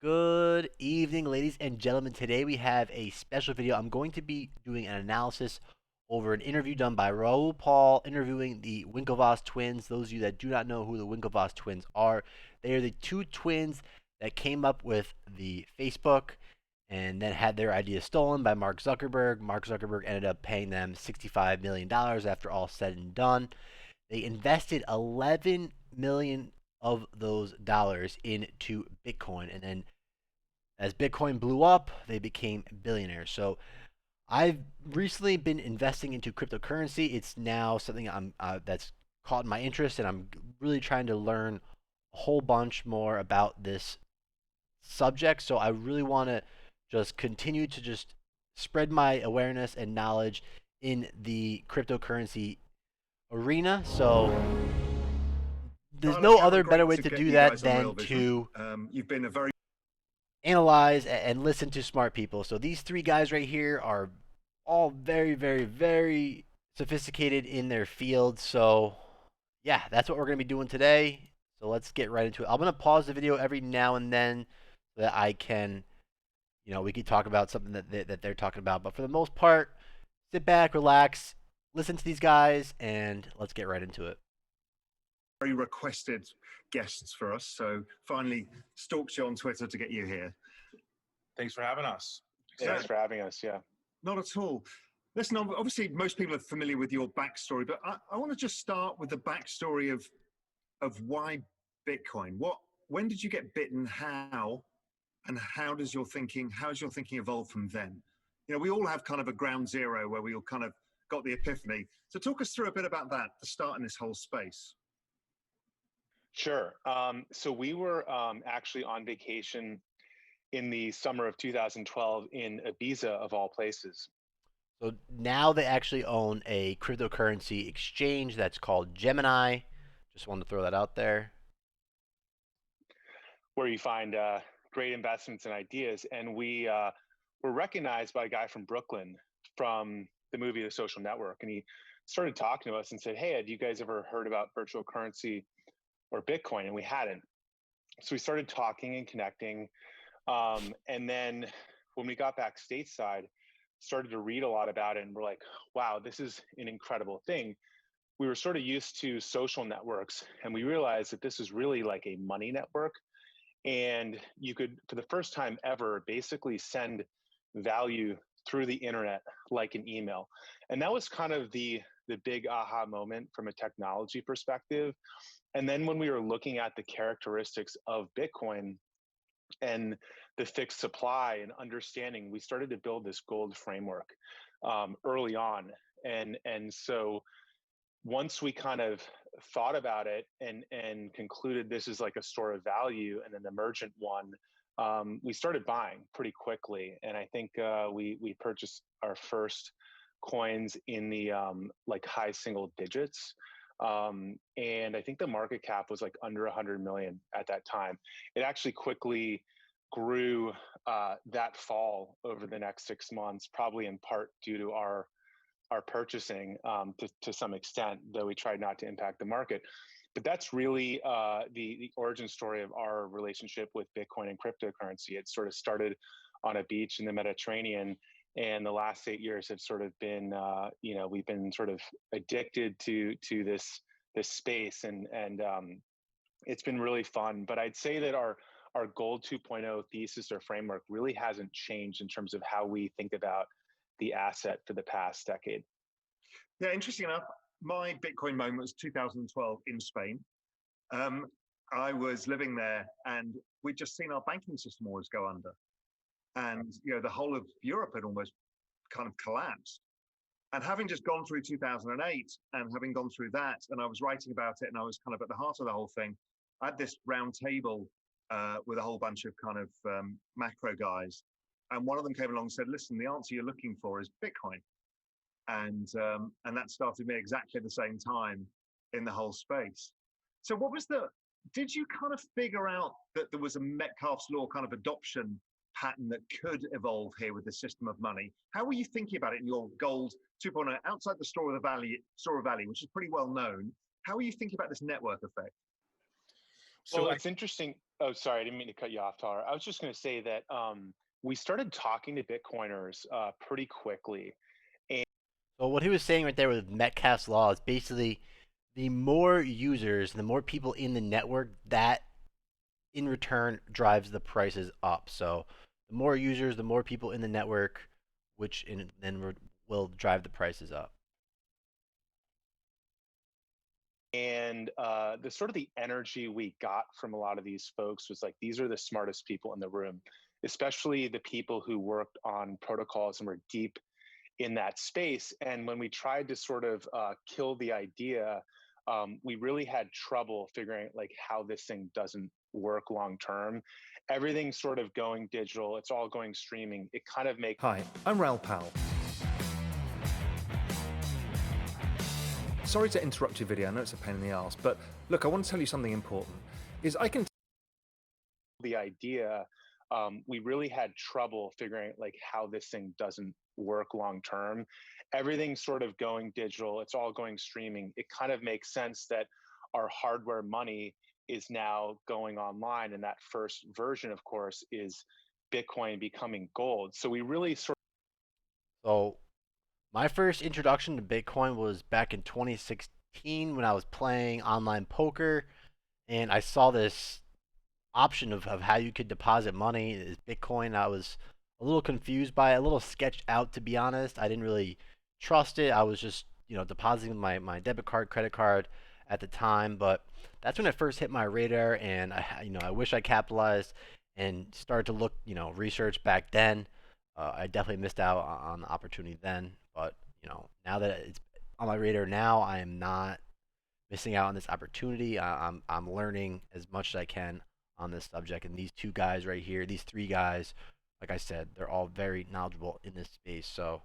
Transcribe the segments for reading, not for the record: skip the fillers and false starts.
Good evening, ladies and gentlemen. Today we have a special video. I'm going to be doing an analysis over an interview done by Raoul Pal interviewing the Winklevoss twins. Those of you that do not know who the Winklevoss twins are, they are the two twins that came up with the Facebook and then had their idea stolen by Mark Zuckerberg. Mark Zuckerberg ended up paying them $65 million after all said and done. They invested 11 million of those dollars into Bitcoin, and then as Bitcoin blew up, they became billionaires. So I've recently been investing into cryptocurrency. It's now something that's caught my interest, and I'm really trying to learn a whole bunch more about this subject. So I really want to just continue to just spread my awareness and knowledge in the cryptocurrency arena. So there's Tyler, no other Cameron, better great way to to get do you that guys on Real than Vision. to You've been a very analyze and listen to smart people. So these three guys right here are all very, very, very sophisticated in their field. So yeah, that's what we're going to be doing today. So let's get right into it. I'm going to pause the video every now and then so that I can, we can talk about something that they're talking about. But for the most part, sit back, relax, listen to these guys, and let's get right into it. very requested guests for us. So finally stalked you on Twitter to get you here. Thanks for having us. Thanks for having us. Yeah. Not at all. Listen, obviously most people are familiar with your backstory, but I want to just start with the backstory of why Bitcoin. When did you get bitten? How? And how's your thinking evolved from then? We all have kind of a ground zero where we all kind of got the epiphany. So talk us through a bit about that, the start in this whole space. Sure. So we were actually on vacation in the summer of 2012 in Ibiza, of all places. So now they actually own a cryptocurrency exchange that's called Gemini. Just wanted to throw that out there. Where you find great investments and ideas. And we were recognized by a guy from Brooklyn from the movie The Social Network. And he started talking to us and said, "Hey, have you guys ever heard about virtual currency or Bitcoin?" And we hadn't. So we started talking and connecting. And then when we got back stateside, started to read a lot about it, and we're like, wow, this is an incredible thing. We were sort of used to social networks, and we realized that this is really like a money network. And you could, for the first time ever, basically send value through the internet like an email. And that was kind of the big aha moment from a technology perspective. And then when we were looking at the characteristics of Bitcoin and the fixed supply and understanding, we started to build this gold framework early on. And so once we kind of thought about it and concluded this is like a store of value and an emergent one, we started buying pretty quickly. And I think we purchased our first coins in the like high single digits. And I think the market cap was like under 100 million at that time. It actually quickly grew that fall over the next 6 months, probably in part due to our purchasing to some extent, though we tried not to impact the market. But that's really the origin story of our relationship with Bitcoin and cryptocurrency. It sort of started on a beach in the Mediterranean, and the last 8 years have sort of been, we've been sort of addicted to this space, and it's been really fun. But I'd say that our Gold 2.0 thesis or framework really hasn't changed in terms of how we think about the asset for the past decade. Yeah, interesting enough, my Bitcoin moment was 2012 in Spain. I was living there, and we'd just seen our banking system always go under. And the whole of Europe had almost kind of collapsed. And having just gone through 2008 and having gone through that, and I was writing about it, and I was kind of at the heart of the whole thing, I had this round table with a whole bunch of kind of macro guys. And one of them came along and said, "Listen, the answer you're looking for is Bitcoin." And that started me exactly the same time in the whole space. So did you kind of figure out that there was a Metcalfe's law kind of adoption pattern that could evolve here with the system of money? How were you thinking about it in your Gold 2.0 outside the store of value, which is pretty well known? How are you thinking about this network effect? So Well, it's interesting. Oh, sorry, I didn't mean to cut you off, Tyler. I was just going to say that we started talking to Bitcoiners pretty quickly. And So what he was saying right there with Metcalfe's law is basically the more users, the more people in the network, that in return drives the prices up. So the more users, the more people in the network, which then will drive the prices up. the sort of the energy we got from a lot of these folks was like, these are the smartest people in the room, especially the people who worked on protocols and were deep in that space. And when we tried to sort of kill the idea, we really had trouble figuring like how this thing doesn't work long term. Everything's sort of going digital. It's all going streaming. It kind of makes. Hi, I'm Raoul Pal. Sorry to interrupt your video, I know it's a pain in the arse, but look, I want to tell you something important. I can the idea, we really had trouble figuring like how this thing doesn't work long term. Everything's sort of going digital. It's all going streaming. It kind of makes sense that our hardware money is now going online, and that first version, of course, is Bitcoin becoming gold. So we really sort. So my first introduction to Bitcoin was back in 2016 when I was playing online poker, and I saw this option of how you could deposit money is Bitcoin. I was a little confused by it, a little sketched out, to be honest. I didn't really trust it. I was just, depositing my debit card, credit card at the time, but that's when it first hit my radar, and I wish I capitalized and started to look, research back then. I definitely missed out on the opportunity then, but now that it's on my radar now, I am not missing out on this opportunity. I'm learning as much as I can on this subject, and these two guys right here, these three guys, like I said, they're all very knowledgeable in this space. So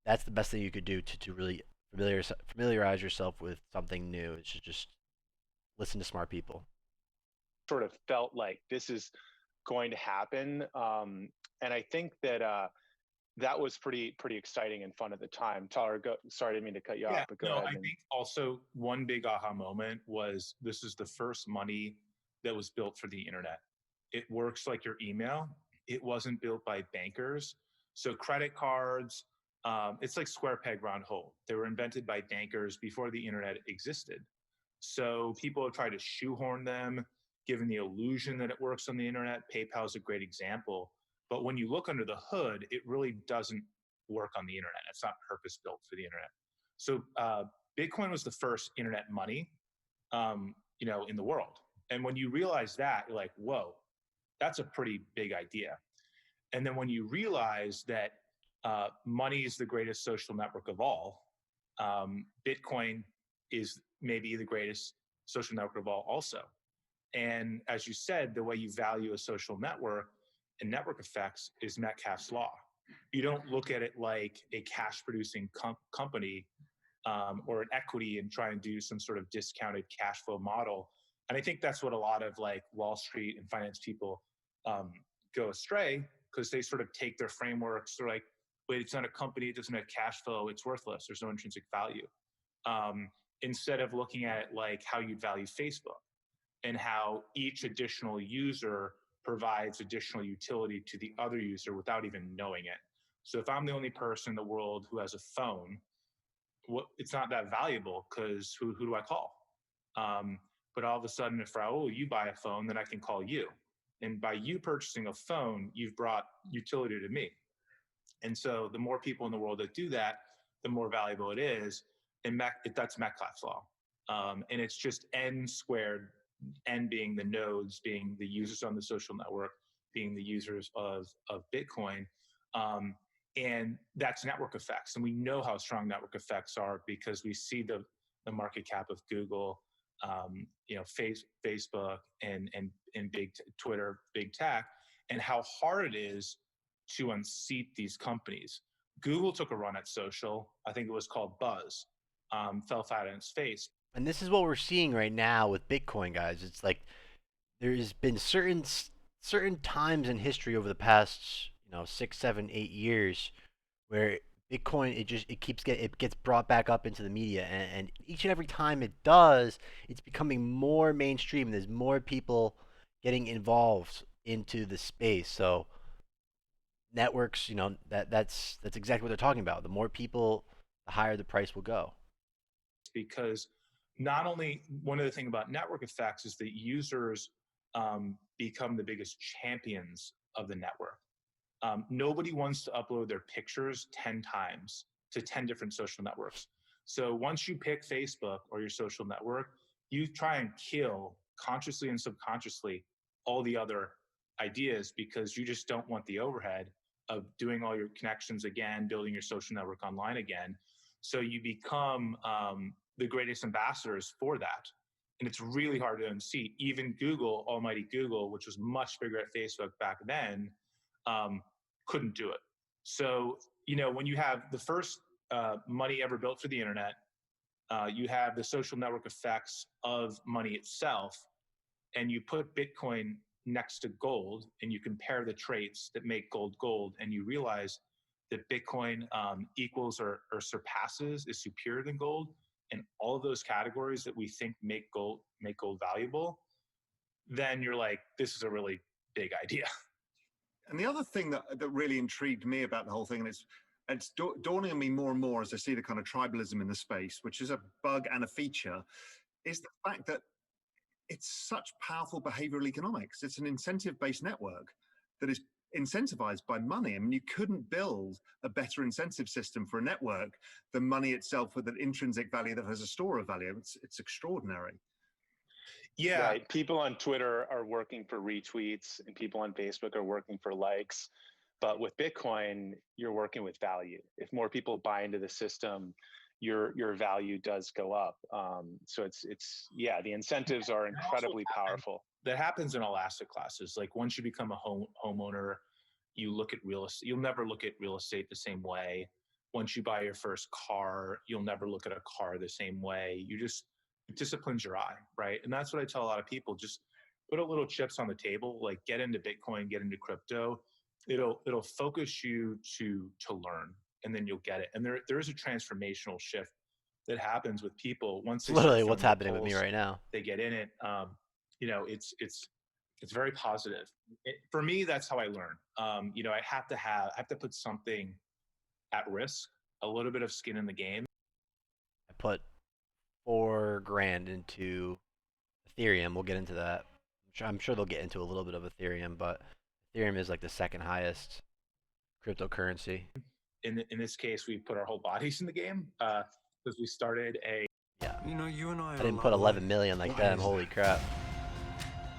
that's the best thing you could do to really familiarize yourself with something new. Is to just listen to smart people. Sort of felt like this is going to happen, and I think that that was pretty exciting and fun at the time. Tyler, sorry, I didn't mean to cut you off, but go ahead. I think also one big aha moment was this is the first money that was built for the internet. It works like your email. It wasn't built by bankers. So credit cards, it's like square peg round hole. They were invented by bankers before the internet existed. So people have tried to shoehorn them, given the illusion that it works on the internet. PayPal is a great example. But when you look under the hood, it really doesn't work on the internet. It's not purpose built for the internet. So Bitcoin was the first internet money, in the world. And when you realize that, you're like, whoa, that's a pretty big idea. And then when you realize that money is the greatest social network of all, Bitcoin is maybe the greatest social network of all also. And as you said, the way you value a social network and network effects is Metcalfe's law. You don't look at it like a cash producing company or an equity and try and do some sort of discounted cash flow model. And I think that's what a lot of like Wall Street and finance people go astray, because they sort of take their frameworks. They're like, wait, it's not a company. It doesn't have cash flow. It's worthless. There's no intrinsic value. Instead of looking at it like how you'd value Facebook and how each additional user provides additional utility to the other user without even knowing it. So if I'm the only person in the world who has a phone, it's not that valuable, because who do I call? But all of a sudden, if Raoul, you buy a phone, then I can call you. And by you purchasing a phone, you've brought utility to me. And so the more people in the world that do that, the more valuable it is. And that's Metcalfe's law. And it's just N squared, N being the nodes, being the users on the social network, being the users of Bitcoin. And that's network effects. And we know how strong network effects are because we see the market cap of Google, Facebook and big Twitter, big tech, and how hard it is to unseat these companies. Google took a run at social. I think it was called Buzz, fell flat on its face. And this is what we're seeing right now with Bitcoin, guys. It's like there's been certain times in history over the past 6, 7, 8 years where Bitcoin, it gets brought back up into the media, and each and every time it does, it's becoming more mainstream. There's more people getting involved into the space. So networks, that's exactly what they're talking about. The more people, the higher the price will go. Because not only one of the things about network effects is that users become the biggest champions of the network. Nobody wants to upload their pictures 10 times to 10 different social networks. So once you pick Facebook or your social network, you try and kill consciously and subconsciously all the other ideas because you just don't want the overhead of doing all your connections again, building your social network online again. So you become the greatest ambassadors for that. And it's really hard to unseat. Even Google, almighty Google, which was much bigger at Facebook back then, couldn't do it. So, when you have the first money ever built for the internet, you have the social network effects of money itself, and you put Bitcoin next to gold and you compare the traits that make gold gold, and you realize that Bitcoin equals or surpasses, is superior than gold in all of those categories that we think make gold valuable, then you're like, this is a really big idea. And the other thing that really intrigued me about the whole thing, and it's dawning on me more and more as I see the kind of tribalism in the space, which is a bug and a feature, is the fact that it's such powerful behavioral economics. It's an incentive-based network that is incentivized by money. I mean, you couldn't build a better incentive system for a network than money itself with an intrinsic value that has a store of value. It's extraordinary. Yeah. Right. People on Twitter are working for retweets and people on Facebook are working for likes. But with Bitcoin, you're working with value. If more people buy into the system, your value does go up. So the incentives are incredibly powerful. That happens in all asset classes. Like once you become a homeowner, you look at real estate. You'll never look at real estate the same way. Once you buy your first car, you'll never look at a car the same way. It disciplines your eye, right? And that's what I tell a lot of people. Just put a little chips on the table, like get into Bitcoin, get into crypto. It'll focus you to learn, and then you'll get it. And there is a transformational shift that happens with people once they Literally, start what's feeling the happening with me pulse, right now. they get in it. It's very positive. For me, that's how I learn. I have to put something at risk, a little bit of skin in the game. I put $4,000 into Ethereum. We'll get into that. I'm sure they'll get into a little bit of Ethereum, but Ethereum is like the second highest cryptocurrency. In this case, we put our whole bodies in the game because we started a. Yeah. You and I didn't put 11 million like them. Holy crap.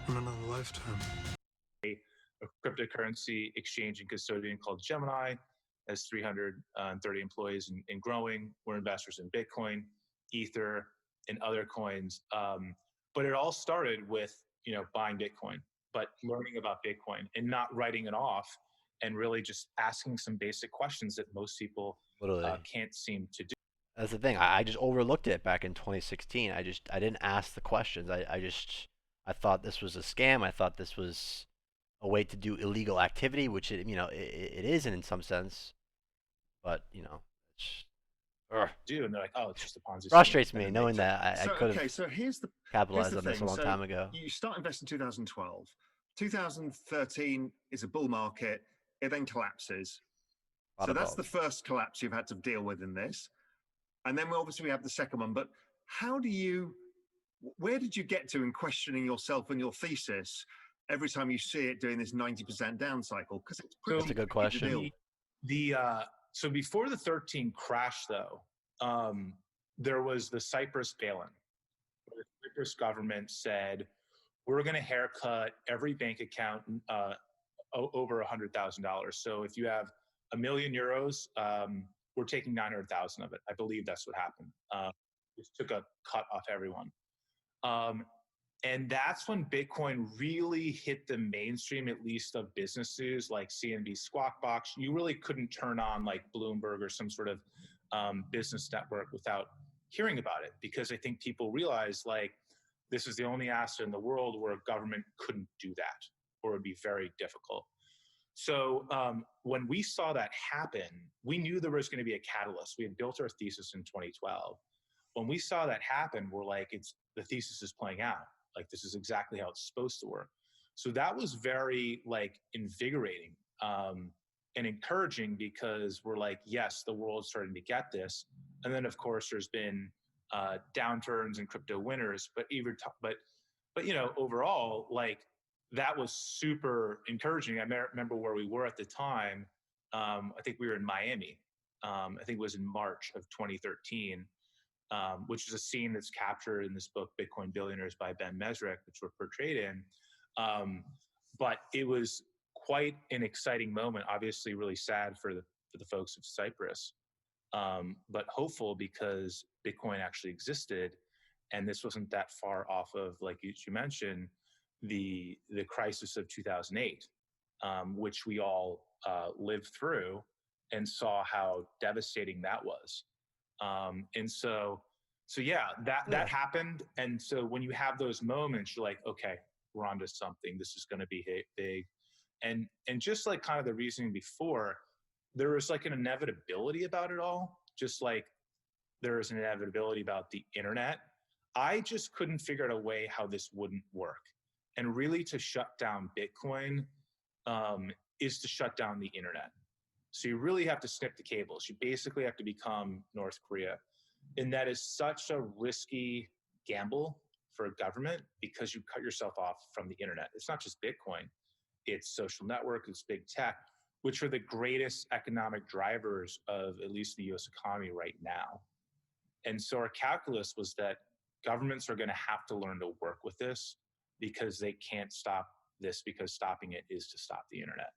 In another lifetime. A cryptocurrency exchange and custodian called Gemini, has 330 employees and growing. We're investors in Bitcoin, Ether, and other coins. But it all started with buying Bitcoin, but learning about Bitcoin and not writing it off, and really just asking some basic questions that most people can't seem to do. That's the thing. I just overlooked it back in 2016. I didn't ask the questions. I thought this was a scam. I thought this was a way to do illegal activity, which it isn't in some sense. But it's and they're like, oh, it's just a Ponzi scheme. Frustrates me knowing that I could have capitalized on this a long time ago. You start investing in 2012. 2013 is a bull market. It then collapses. So that's the first collapse you've had to deal with in this. And then obviously we have the second one. But where did you get to in questioning yourself and your thesis every time you see it doing this 90% down cycle? Because that's a good question. So before the 13 crash, though, there was the Cyprus bailout. The Cyprus government said, we're going to haircut every bank account over $100,000. So if you have €1 million, we're taking 900,000 of it. I believe that's what happened. Just took a cut off everyone. And that's when Bitcoin really hit the mainstream, at least of businesses like CNB Squawk Box. You really couldn't turn on like Bloomberg or some sort of business network without hearing about it, because I think people realized like this is the only asset in the world where a government couldn't do that, or it would be very difficult. So when we saw that happen, we knew there was going to be a catalyst. We had built our thesis in 2012. When we saw that happen, we're like, it's the thesis is playing out. Like this is exactly how it's supposed to work. So that was very like invigorating and encouraging because we're like, yes, the world's starting to get this. And then of course there's been downturns and crypto winners, but overall, like that was super encouraging. I remember where we were at the time. I think we were in Miami. I think it was in March of 2013, which is a scene that's captured in this book, Bitcoin Billionaires by Ben Mesrick, which we're portrayed in. But it was quite an exciting moment. Obviously, really sad for the folks of Cyprus, but hopeful because Bitcoin actually existed, and this wasn't that far off of, like you mentioned, the crisis of 2008, which we all lived through and saw how devastating that was. And so yeah, that happened. And so when you have those moments, you're like, okay, we're onto something. This is going to be big. And just like kind of the reasoning before, there was like an inevitability about it all, just like there is an inevitability about the internet. I just couldn't figure out a way how this wouldn't work. And really, to shut down Bitcoin is to shut down the internet. So you really have to snip the cables. You basically have to become North Korea. And that is such a risky gamble for a government because you cut yourself off from the internet. It's not just Bitcoin, it's social network, it's big tech, which are the greatest economic drivers of at least the US economy right now. And so our calculus was that governments are going to have to learn to work with this because they can't stop this, because stopping it is to stop the internet.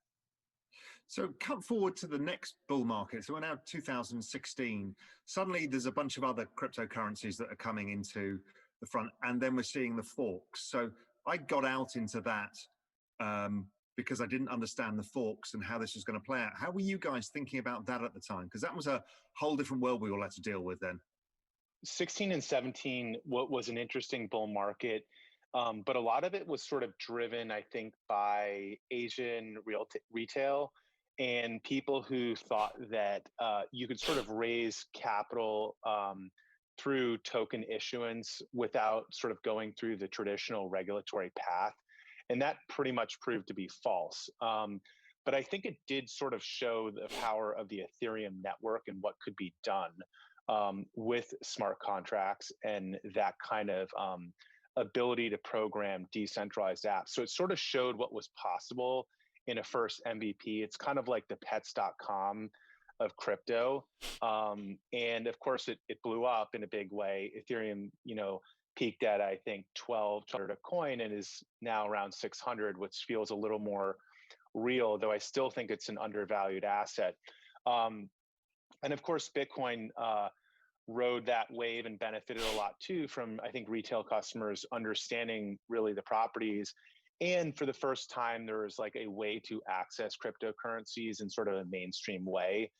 So come forward to the next bull market. So we're now 2016. Suddenly there's a bunch of other cryptocurrencies that are coming into the front, and then we're seeing the forks. So I got out into that because I didn't understand the forks and how this was going to play out. How were you guys thinking about that at the time? Because that was a whole different world we all had to deal with then. 16 and 17 was an interesting bull market, but a lot of it was sort of driven, I think, by Asian retail and people who thought that you could sort of raise capital through token issuance without sort of going through the traditional regulatory path. And that pretty much proved to be false. But I think it did sort of show the power of the Ethereum network and what could be done with smart contracts and that kind of ability to program decentralized apps. So it sort of showed what was possible in a first MVP. It's kind of like the pets.com of crypto. And of course, it blew up in a big way. Ethereum, peaked at, I think, 1,200 a coin and is now around 600, which feels a little more real, though I still think it's an undervalued asset. And of course, Bitcoin rode that wave and benefited a lot too from, I think, retail customers understanding really the properties. And for the first time, there was like a way to access cryptocurrencies in sort of a mainstream way.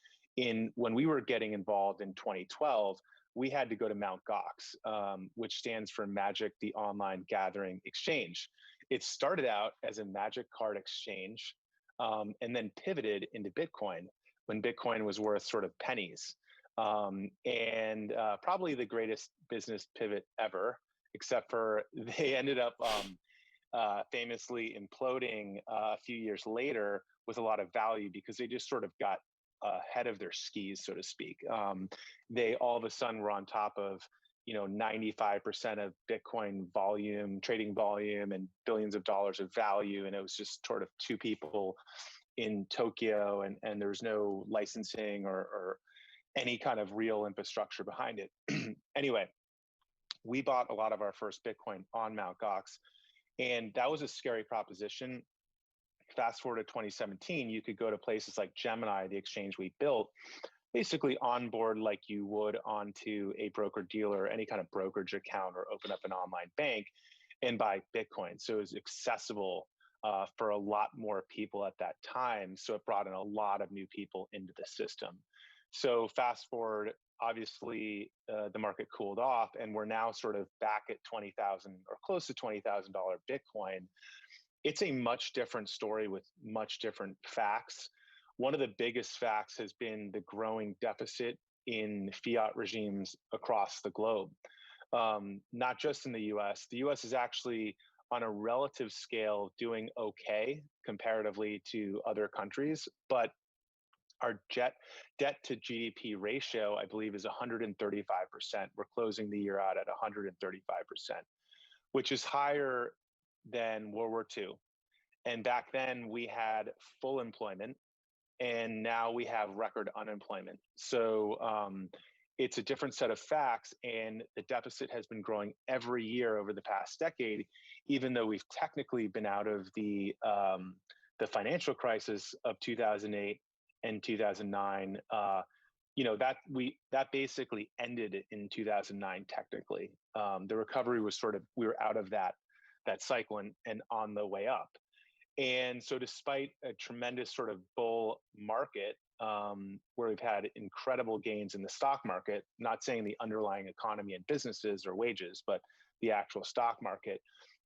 When we were getting involved in 2012, we had to go to Mt. Gox, which stands for Magic the Online Gathering Exchange. It started out as a Magic card exchange and then pivoted into Bitcoin when Bitcoin was worth sort of pennies. And probably the greatest business pivot ever, except for they ended up famously imploding a few years later with a lot of value because they just sort of got ahead of their skis, so to speak. They all of a sudden were on top of 95% of Bitcoin volume, trading volume, and billions of dollars of value, and it was just sort of two people in Tokyo, and there was no licensing or any kind of real infrastructure behind it. Anyway, we bought a lot of our first Bitcoin on Mt. Gox, and that was a scary proposition. Fast forward to 2017, you could go to places like Gemini, the exchange we built, basically onboard like you would onto a broker dealer, any kind of brokerage account, or open up an online bank and buy Bitcoin. So it was accessible for a lot more people at that time. So it brought in a lot of new people into the system. So fast forward, obviously the market cooled off and we're now sort of back at $20,000 or close to $20,000 Bitcoin. It's a much different story with much different facts. One of the biggest facts has been the growing deficit in fiat regimes across the globe, not just in the US. The US is actually, on a relative scale, doing okay comparatively to other countries, but our debt to GDP ratio, I believe, is 135%. We're closing the year out at 135%, which is higher than World War II. And back then we had full employment, and now we have record unemployment. So it's a different set of facts, and the deficit has been growing every year over the past decade, even though we've technically been out of the financial crisis of 2008 and 2009. That basically ended in 2009 technically. The recovery was we were out of that cycle and on the way up. And so, despite a tremendous sort of bull market, where we've had incredible gains in the stock market, not saying the underlying economy and businesses or wages, but the actual stock market,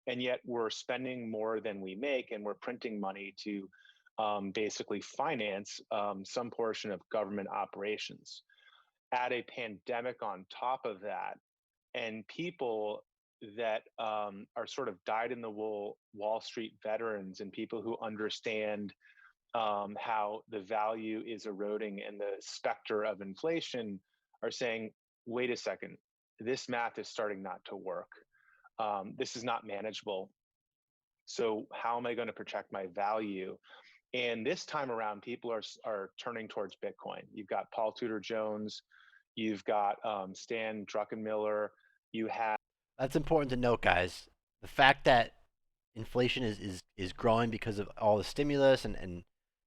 and yet we're spending more than we make, and we're printing money to basically finance some portion of government operations. Add a pandemic on top of that, and people that are sort of dyed-in-the-wool Wall Street veterans and people who understand how the value is eroding and the specter of inflation are saying, wait a second, this math is starting not to work. This is not manageable. So how am I going to protect my value? And this time around, people are turning towards Bitcoin. You've got Paul Tudor Jones, you've got Stan Druckenmiller, you have. That's important to note, guys. The fact that inflation is growing because of all the stimulus and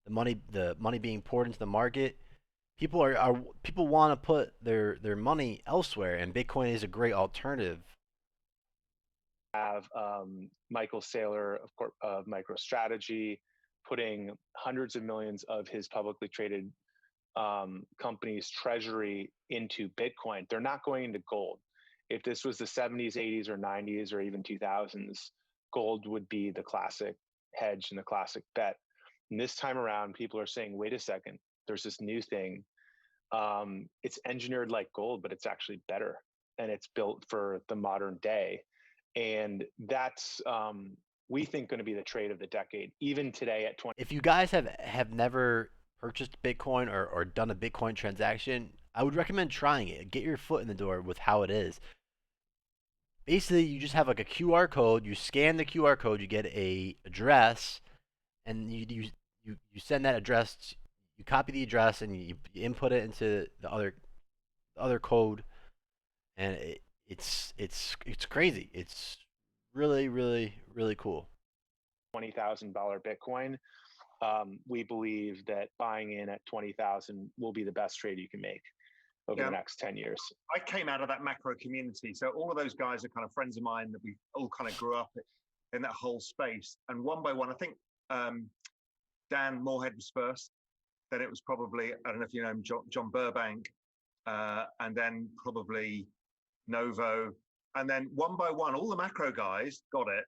the money being poured into the market. People want to put their money elsewhere, and Bitcoin is a great alternative. Have Michael Saylor of MicroStrategy putting hundreds of millions of his publicly traded company's treasury into Bitcoin. They're not going into gold. If this was the 70s, 80s, or 90s, or even 2000s, gold would be the classic hedge and the classic bet. And this time around, people are saying, wait a second, there's this new thing. It's engineered like gold, but it's actually better. And it's built for the modern day. And that's, we think, going to be the trade of the decade, even today at 20. If you guys have never purchased Bitcoin or done a Bitcoin transaction, I would recommend trying it. Get your foot in the door with how it is. Basically, you just have like a QR code. You scan the QR code, you get a address, and you send that address. You copy the address and you input it into the other code, and it's crazy. It's really really cool. $20,000 Bitcoin. We believe that buying in at 20,000 will be the best trade you can make over the next 10 years. I came out of that macro community. So all of those guys are kind of friends of mine that we all kind of grew up in that whole space. And one by one, I think Dan Moorhead was first. Then it was probably, I don't know if you know him, John Burbank, and then probably Novo. And then one by one, all the macro guys got it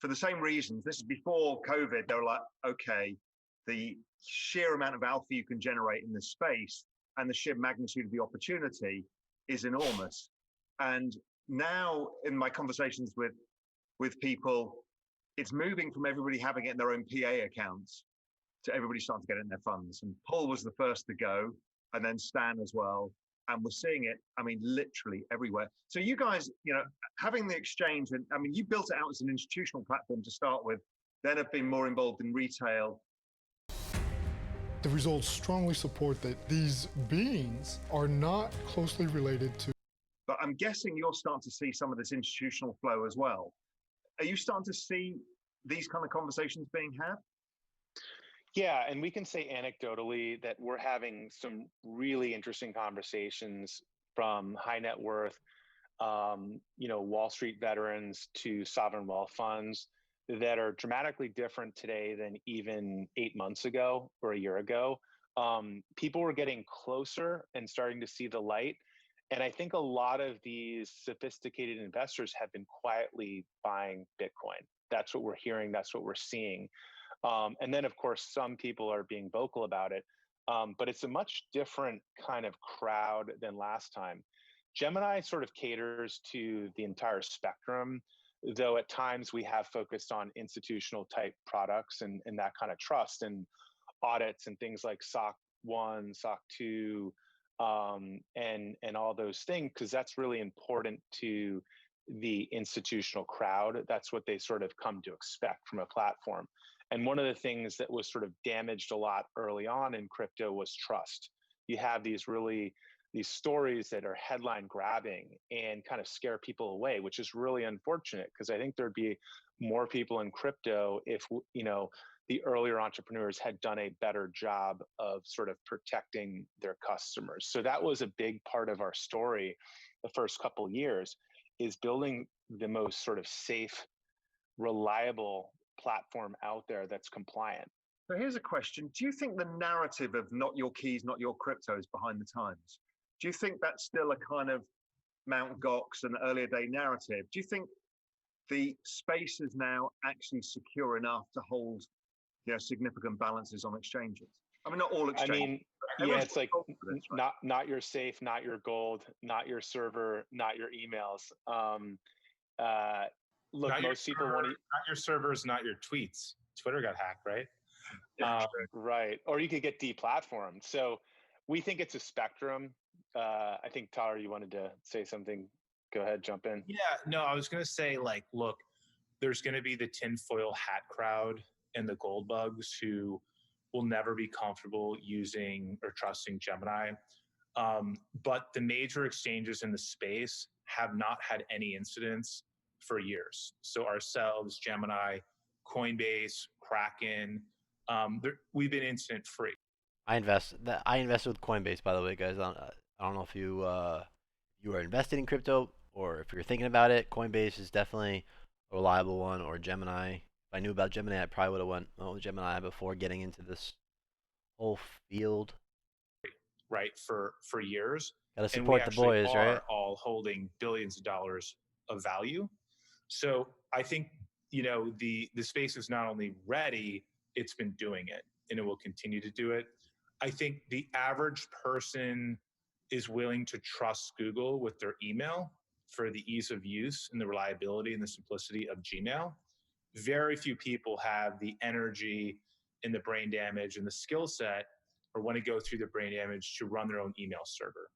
for the same reasons. This is before COVID. They were like, okay, the sheer amount of alpha you can generate in this space and the sheer magnitude of the opportunity is enormous. And now in my conversations with people, it's moving from everybody having it in their own PA accounts to everybody starting to get it in their funds. And Paul was the first to go, and then Stan as well. And we're seeing it, I mean, literally everywhere. So you guys, having the exchange, and I mean, you built it out as an institutional platform to start with, then have been more involved in retail. The results strongly support that these beings are not closely related to. But I'm guessing you're starting to see some of this institutional flow as well. Are you starting to see these kind of conversations being had? Yeah, and we can say anecdotally that we're having some really interesting conversations, from high net worth, Wall Street veterans to sovereign wealth funds, that are dramatically different today than even 8 months ago or a year ago. People were getting closer and starting to see the light. And I think a lot of these sophisticated investors have been quietly buying Bitcoin. That's what we're hearing. That's what we're seeing. And then, of course, some people are being vocal about it, but it's a much different kind of crowd than last time. Gemini sort of caters to the entire spectrum, though at times we have focused on institutional type products and that kind of trust and audits and things like SOC 1, SOC 2, and all those things, because that's really important to the institutional crowd. That's what they sort of come to expect from a platform. And one of the things that was sort of damaged a lot early on in crypto was trust. You have these stories that are headline grabbing and kind of scare people away, which is really unfortunate, because I think there'd be more people in crypto if, the earlier entrepreneurs had done a better job of sort of protecting their customers. So that was a big part of our story the first couple of years, is building the most sort of safe, reliable platform out there that's compliant. So here's a question. Do you think the narrative of not your keys, not your crypto is behind the times? Do you think that's still a kind of Mount Gox and earlier day narrative? Do you think the space is now actually secure enough to hold significant balances on exchanges? I mean, not all exchanges. I mean, yeah, it's like not your safe, not your gold, not your server, not your emails. Look, Not most people want to. Not your servers, not your tweets. Twitter got hacked, right? Right. Or you could get deplatformed. So we think it's a spectrum. I think, Tyler, you wanted to say something. Go ahead, jump in. Yeah, no, I was going to say, like, look, there's going to be the tinfoil hat crowd and the gold bugs who will never be comfortable using or trusting Gemini. But the major exchanges in the space have not had any incidents for years. So ourselves, Gemini, Coinbase, Kraken, we've been incident free. I invested with Coinbase, by the way, guys. I don't know if you are invested in crypto or if you're thinking about it. Coinbase is definitely a reliable one, or Gemini. If I knew about Gemini, I probably would have went with Gemini before getting into this whole field. Right, for years. Gotta support the boys, right? All holding billions of dollars of value. So I think the space is not only ready, it's been doing it, and it will continue to do it. I think the average person is willing to trust Google with their email for the ease of use and the reliability and the simplicity of Gmail. Very few people have the energy and the brain damage and the skill set, or want to go through the brain damage to run their own email server.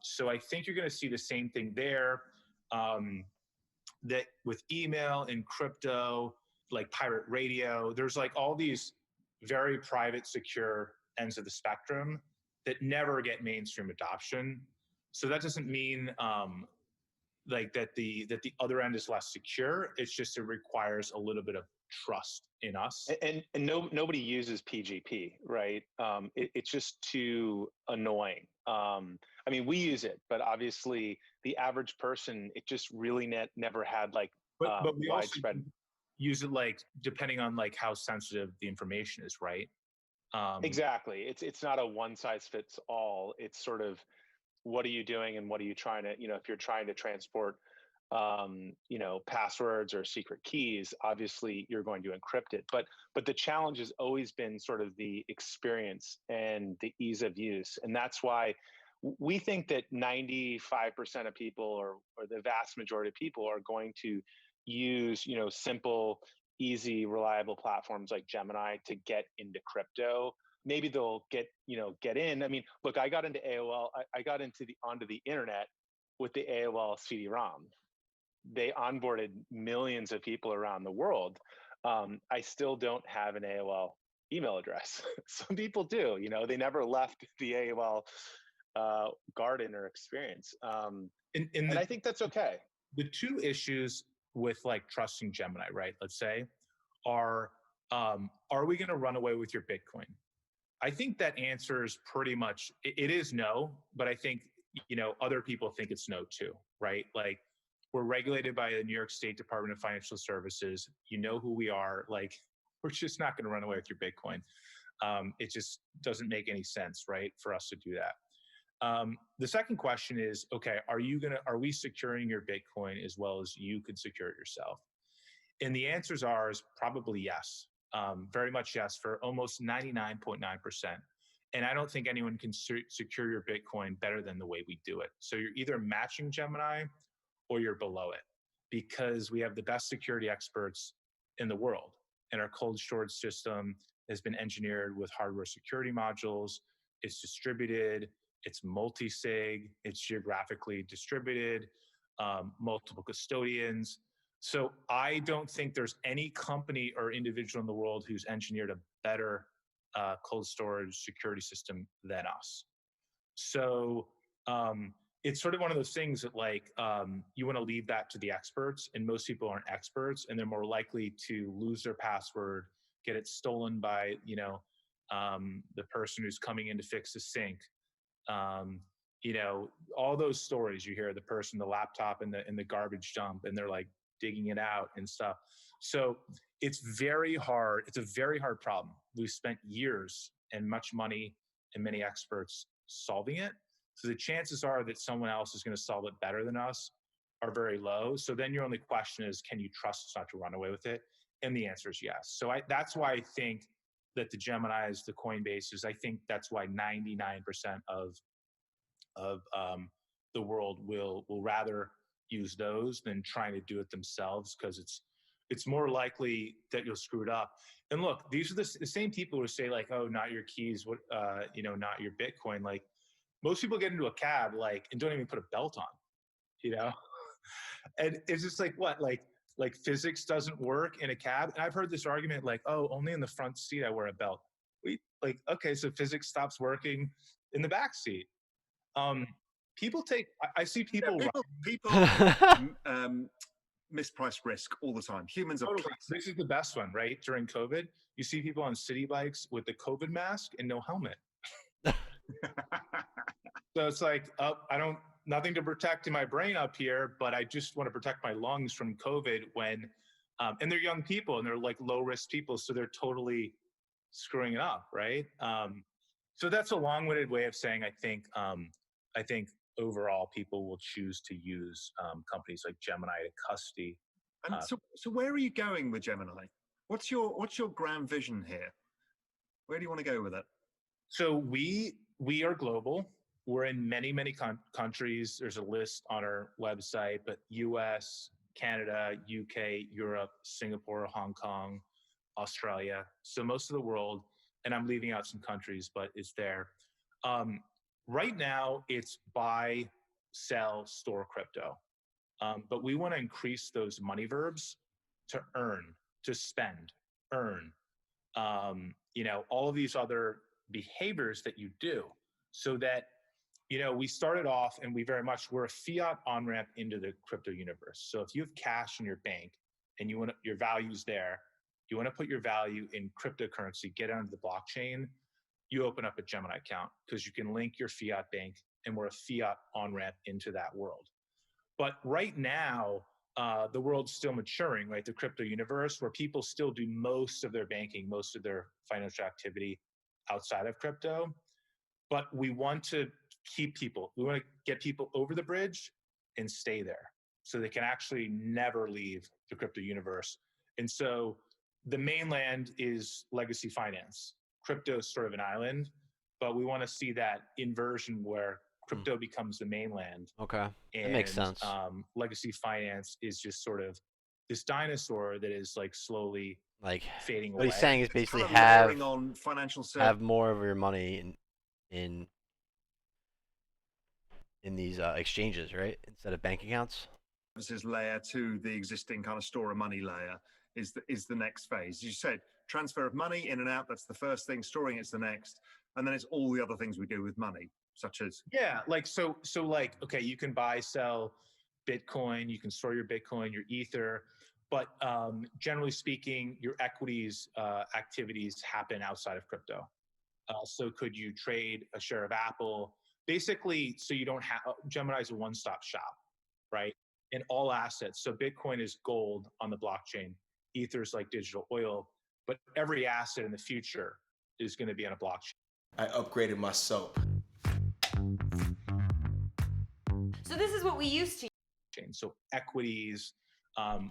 So I think you're going to see the same thing there. That with email and crypto, like pirate radio, there's like all these very private, secure ends of the spectrum that never get mainstream adoption. So that doesn't mean like that the other end is less secure. It's just it requires a little bit of trust in us. And nobody uses PGP, right? It's just too annoying. I mean, we use it, but obviously the average person, it just really never had like but we widespread. Also use it like depending on like how sensitive the information is, right? Exactly. It's not a one size fits all. It's sort of, what are you doing and what are you trying to, if you're trying to transport passwords or secret keys, obviously you're going to encrypt it. But the challenge has always been sort of the experience and the ease of use. And that's why we think that 95% of people or the vast majority of people are going to use, simple, easy, reliable platforms like Gemini to get into crypto. Maybe they'll get in. I mean, look, I got into AOL. I got onto the internet with the AOL CD-ROM. They onboarded millions of people around the world. I still don't have an AOL email address. Some people do. They never left the AOL garden or experience. And I think that's okay. The two issues with like trusting Gemini, right? Let's say, are we going to run away with your Bitcoin? I think that answer is pretty much, it is no, but I think, other people think it's no too, right? Like, we're regulated by the New York State Department of Financial Services. You know who we are. Like, we're just not going to run away with your Bitcoin. It just doesn't make any sense, right, for us to do that. The second question is, okay, are we securing your Bitcoin as well as you could secure it yourself? And the answers is probably yes, very much yes, for almost 99.9%. And I don't think anyone can secure your Bitcoin better than the way we do it. So you're either matching Gemini or you're below it, because we have the best security experts in the world. And our cold storage system has been engineered with hardware security modules. It's distributed, it's multi-sig, it's geographically distributed, multiple custodians. So I don't think there's any company or individual in the world who's engineered a better cold storage security system than us. So it's sort of one of those things that you want to leave that to the experts, and most people aren't experts, and they're more likely to lose their password, get it stolen by the person who's coming in to fix the sink. All those stories you hear, the person, the laptop in the garbage dump, and they're like digging it out and stuff. So it's very hard. It's a very hard problem. We've spent years and much money and many experts solving it. So the chances are that someone else is going to solve it better than us are very low. So then your only question is, can you trust us not to run away with it? And the answer is yes. So that's why I think that the Geminis, the Coinbases, I think that's why 99% of the world will rather use those than trying to do it themselves, because it's more likely that you'll screw it up. And look, these are the same people who say like, oh, not your keys, what not your Bitcoin. Like, most people get into a cab and don't even put a belt on, and it's just like, what, like physics doesn't work in a cab. And I've heard this argument like, oh, only in the front seat I wear a belt. Okay, so physics stops working in the back seat. People take, I see people. Yeah, people misprice risk all the time. Humans are classic. This is the best one, right? During COVID, you see people on city bikes with the COVID mask and no helmet. So it's like, nothing to protect in my brain up here, but I just want to protect my lungs from COVID and they're young people and they're like low risk people. So they're totally screwing it up. Right. So that's a long-winded way of saying, I think overall people will choose to use companies like Gemini to custody. And so where are you going with Gemini? What's your grand vision here? Where do you want to go with it? So we are global. We're in many, many countries. There's a list on our website, but US, Canada, UK, Europe, Singapore, Hong Kong, Australia. So most of the world, and I'm leaving out some countries, but it's there. Right now, it's buy, sell, store crypto. But we want to increase those money verbs to earn, to spend, earn, all of these other behaviors that you do, so that, we started off and we're a fiat on-ramp into the crypto universe. So if you have cash in your bank and you want your value's there, you want to put your value in cryptocurrency, get onto the blockchain, you open up a Gemini account because you can link your fiat bank, and we're a fiat on-ramp into that world. But right now, the world's still maturing, right? The crypto universe, where people still do most of their banking, most of their financial activity outside of crypto. But we want to we want to get people over the bridge and stay there, so they can actually never leave the crypto universe. And so the mainland is legacy finance. Crypto is sort of an island, but we want to see that inversion where crypto becomes the mainland. Okay, and, that makes sense. Legacy finance is just sort of this dinosaur that is slowly fading away. What he's saying is basically have on financial have more of your money in these exchanges, right, instead of bank accounts. Services layer to the existing kind of store of money layer is the next phase. You said transfer of money in and out. That's the first thing. Storing it's the next, and then it's all the other things we do with money, such as okay, you can buy, sell Bitcoin, you can store your Bitcoin, your Ether, but generally speaking, your equities activities happen outside of crypto. So could you trade a share of Apple? Basically, so you don't have, Gemini is a one-stop shop, right? In all assets. So Bitcoin is gold on the blockchain. Ether is like digital oil, but every asset in the future is going to be on a blockchain. I upgraded my soap. So this is what we used to. So equities,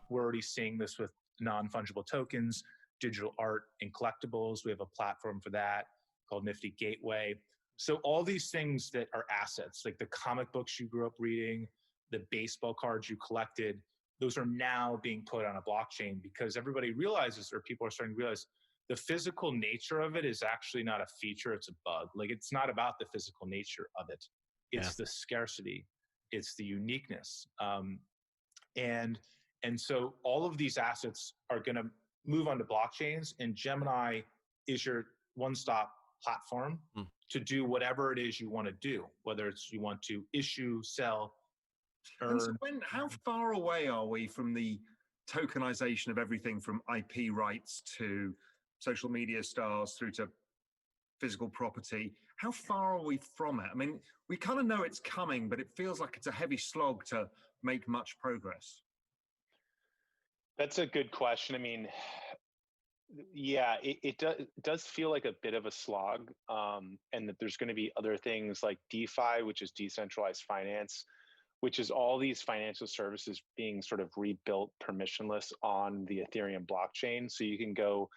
we're already seeing this with non-fungible tokens, digital art, and collectibles. We have a platform for that called Nifty Gateway. So all these things that are assets, like the comic books you grew up reading, the baseball cards you collected, those are now being put on a blockchain because everybody realizes, or people are starting to realize, the physical nature of it is actually not a feature, it's a bug. Like, it's not about the physical nature of it. It's the scarcity, it's the uniqueness. And so all of these assets are going to move onto blockchains, and Gemini is your one-stop platform to do whatever it is you want to do, whether it's you want to issue, sell, earn. And so how far away are we from the tokenization of everything from IP rights to social media stars through to physical property? How far are we from it? I mean, we kind of know it's coming, but it feels like it's a heavy slog to make much progress. That's a good question. I mean, yeah, it does feel like a bit of a slog, and that there's going to be other things like DeFi, which is decentralized finance, which is all these financial services being sort of rebuilt permissionless on the Ethereum blockchain. So you can go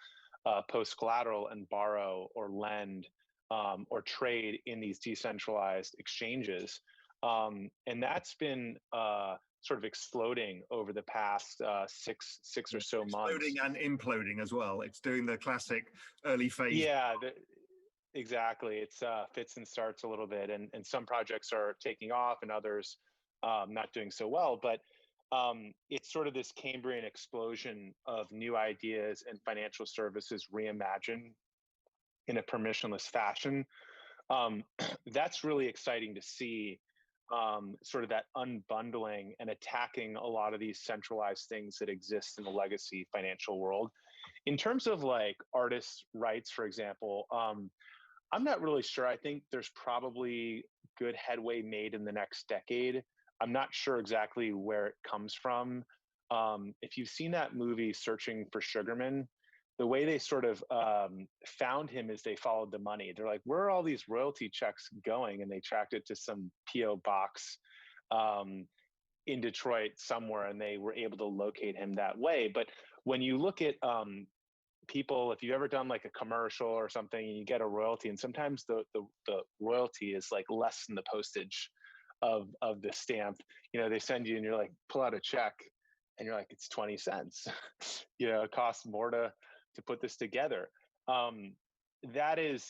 post collateral and borrow or lend or trade in these decentralized exchanges. And that's been sort of exploding over the past six or so months. Exploding and imploding as well. It's doing the classic early phase. Yeah, exactly. It's fits and starts a little bit, and some projects are taking off and others not doing so well. But it's sort of this Cambrian explosion of new ideas and financial services reimagined in a permissionless fashion. That's really exciting to see. Sort of that unbundling and attacking a lot of these centralized things that exist in the legacy financial world. In terms of like artists' rights, for example, I'm not really sure. I think there's probably good headway made in the next decade. I'm not sure exactly where it comes from. If you've seen that movie, Searching for Sugarman, the way they sort of found him is they followed the money. They're like, where are all these royalty checks going? And they tracked it to some P.O. box in Detroit somewhere, and they were able to locate him that way. But when you look at people, if you've ever done like a commercial or something and you get a royalty, and sometimes the royalty is like less than the postage of the stamp, you know, they send you and you're like, pull out a check and you're like, it's 20 cents. You know, it costs more to put this together. That's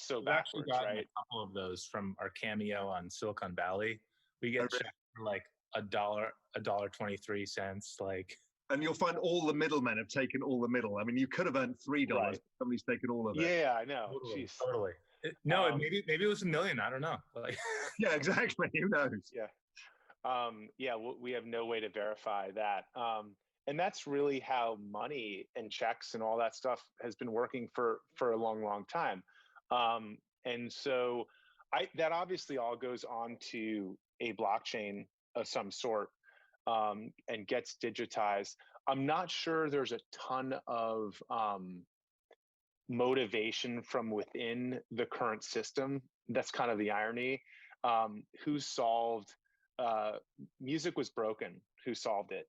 so backwards, right? A couple of those from our cameo on Silicon Valley. We get checked for like $1.23, like. And you'll find all the middlemen have taken all the middle. I mean, you could have earned $3. Right. Somebody's taken all of it. Yeah, I know. Totally. Maybe it was $1 million. I don't know. Like, yeah, exactly. Who knows? Yeah. We have no way to verify that. And that's really how money and checks and all that stuff has been working for a long, long time. And so that obviously all goes on to a blockchain of some sort and gets digitized. I'm not sure there's a ton of motivation from within the current system. That's kind of the irony. Who solved music was broken? Who solved it?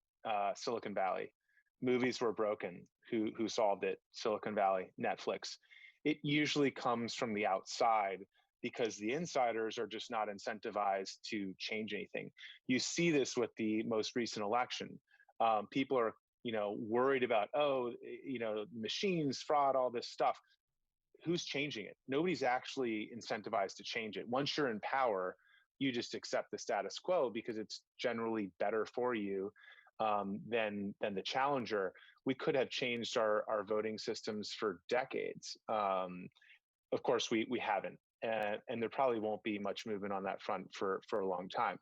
Silicon Valley. Movies were broken. Who solved it? Silicon Valley. Netflix. It usually comes from the outside because the insiders are just not incentivized to change anything. You see this with the most recent election. People are, worried about, machines, fraud, all this stuff. Who's changing it? Nobody's actually incentivized to change it. Once you're in power, you just accept the status quo because it's generally better for you than the challenger. We could have changed our voting systems for decades. Of course, we haven't. And there probably won't be much movement on that front for a long time.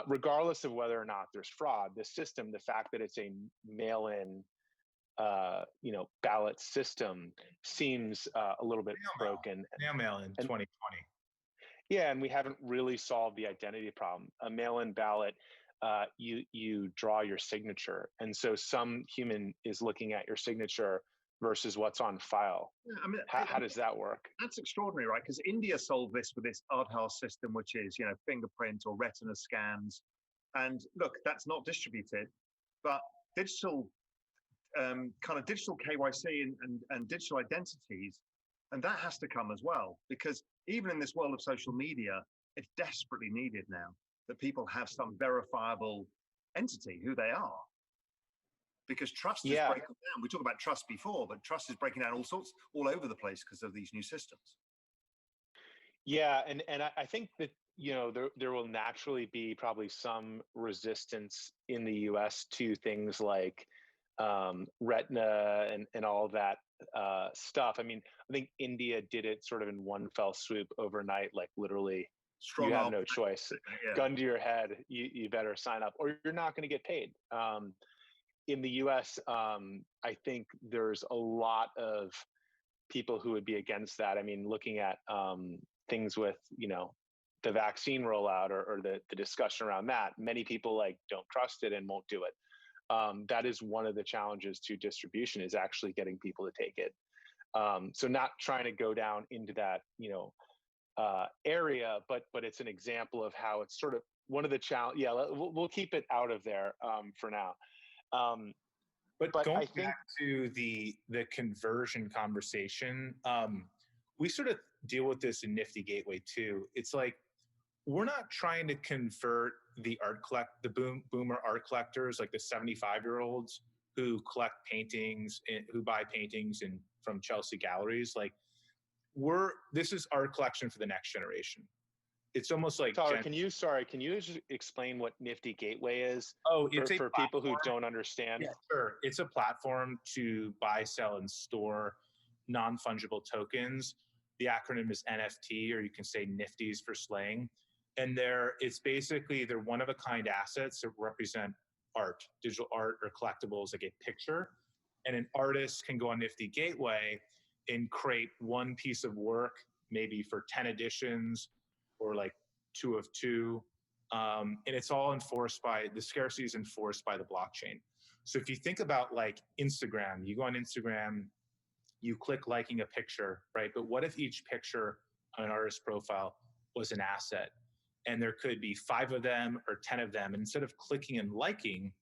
Regardless of whether or not there's fraud, the system, the fact that it's a mail-in, ballot system seems a little bit broken. Mail-in 2020. Yeah, and we haven't really solved the identity problem. A mail-in ballot, you draw your signature, and so some human is looking at your signature versus what's on file. Yeah, I mean, how does that work? That's extraordinary, right? Because India solved this with this Aadhaar system, which is, fingerprint or retina scans. And look, that's not distributed, but digital kind of digital KYC and digital identities. And that has to come as well, because even in this world of social media, it's desperately needed now that people have some verifiable entity, who they are. Because trust is breaking down. We talked about trust before, but trust is breaking down all over the place because of these new systems. Yeah, and I think that there will naturally be probably some resistance in the U.S. to things like retina and all that stuff. I mean, I think India did it sort of in one fell swoop overnight, like literally. You have no choice. Yeah. Gun to your head, you better sign up, or you're not going to get paid. In the U.S., I think there's a lot of people who would be against that. I mean, looking at things with the vaccine rollout or the discussion around that, many people don't trust it and won't do it. That is one of the challenges to distribution, is actually getting people to take it. So not trying to go down into that area, but it's an example of how it's sort of one of the challenge. Yeah, we'll keep it out of there for now. But going back to the conversion conversation, we sort of deal with this in Nifty Gateway too. It's like, we're not trying to convert the boomer art collectors, like the 75-year-olds who collect paintings and who buy paintings from Chelsea galleries. Like, this is art collection for the next generation. It's almost like can you just explain what Nifty Gateway is? Oh, it's for people who don't understand. Yeah, sure. It's a platform to buy, sell, and store non-fungible tokens. The acronym is NFT, or you can say Nifties for slang. And they're one-of-a-kind assets that represent art, digital art or collectibles, like a picture. And an artist can go on Nifty Gateway and create one piece of work, maybe for 10 editions or like 2 of 2. And it's all the scarcity is enforced by the blockchain. So if you think about like Instagram, you go on Instagram, you click liking a picture, right? But what if each picture on an artist profile was an asset? And there could be 5 of them or 10 of them. And instead of clicking and liking,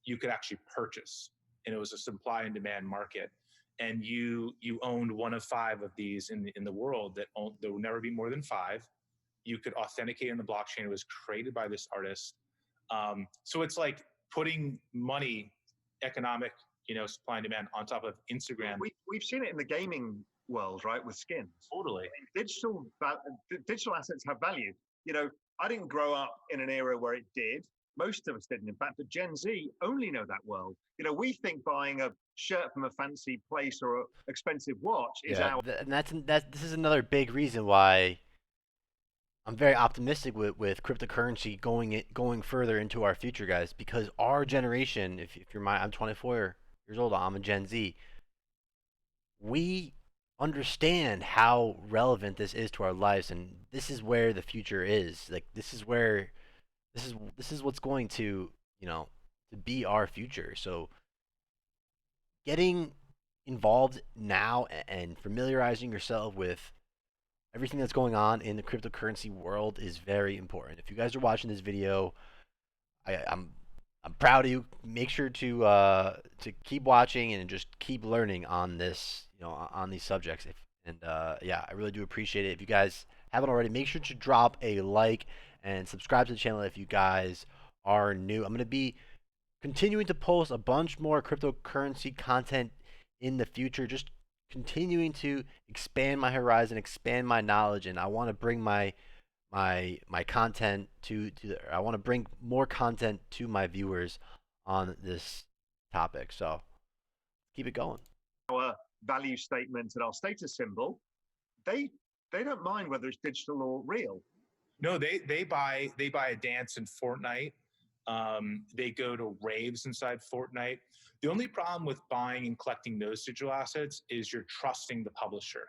you could actually purchase. And it was a supply and demand market. And you owned one of 5 of these in the world there will never be more than 5. You could authenticate in the blockchain. It was created by this artist. So it's like putting money, economic, supply and demand on top of Instagram. We've seen it in the gaming world, right, with skins. Totally. I mean, digital assets have value. I didn't grow up in an era where it did. Most of us didn't, in fact. But Gen Z only know that world. We think buying a shirt from a fancy place or an expensive watch is and this is another big reason why I'm very optimistic with cryptocurrency going further into our future, guys, because our generation, if you're I'm 24 years old, I'm a Gen Z. We understand how relevant this is to our lives, and this is where the future is. Like, this is what's going to to be our future. So getting involved now and familiarizing yourself with everything that's going on in the cryptocurrency world is very important. If you guys are watching this video, I'm proud of you. Make sure to keep watching and just keep learning on this, on these subjects. I really do appreciate it. If you guys haven't already, make sure to drop a like and subscribe to the channel if you guys are new. I'm going to be continuing to post a bunch more cryptocurrency content in the future, just continuing to expand my horizon, expand my knowledge, and I want to bring my content I want to bring more content to my viewers on this topic. So keep it going. Our value statement and our status symbol, they don't mind whether it's digital or real. No, they buy a dance in Fortnite. They go to raves inside Fortnite. The only problem with buying and collecting those digital assets is you're trusting the publisher,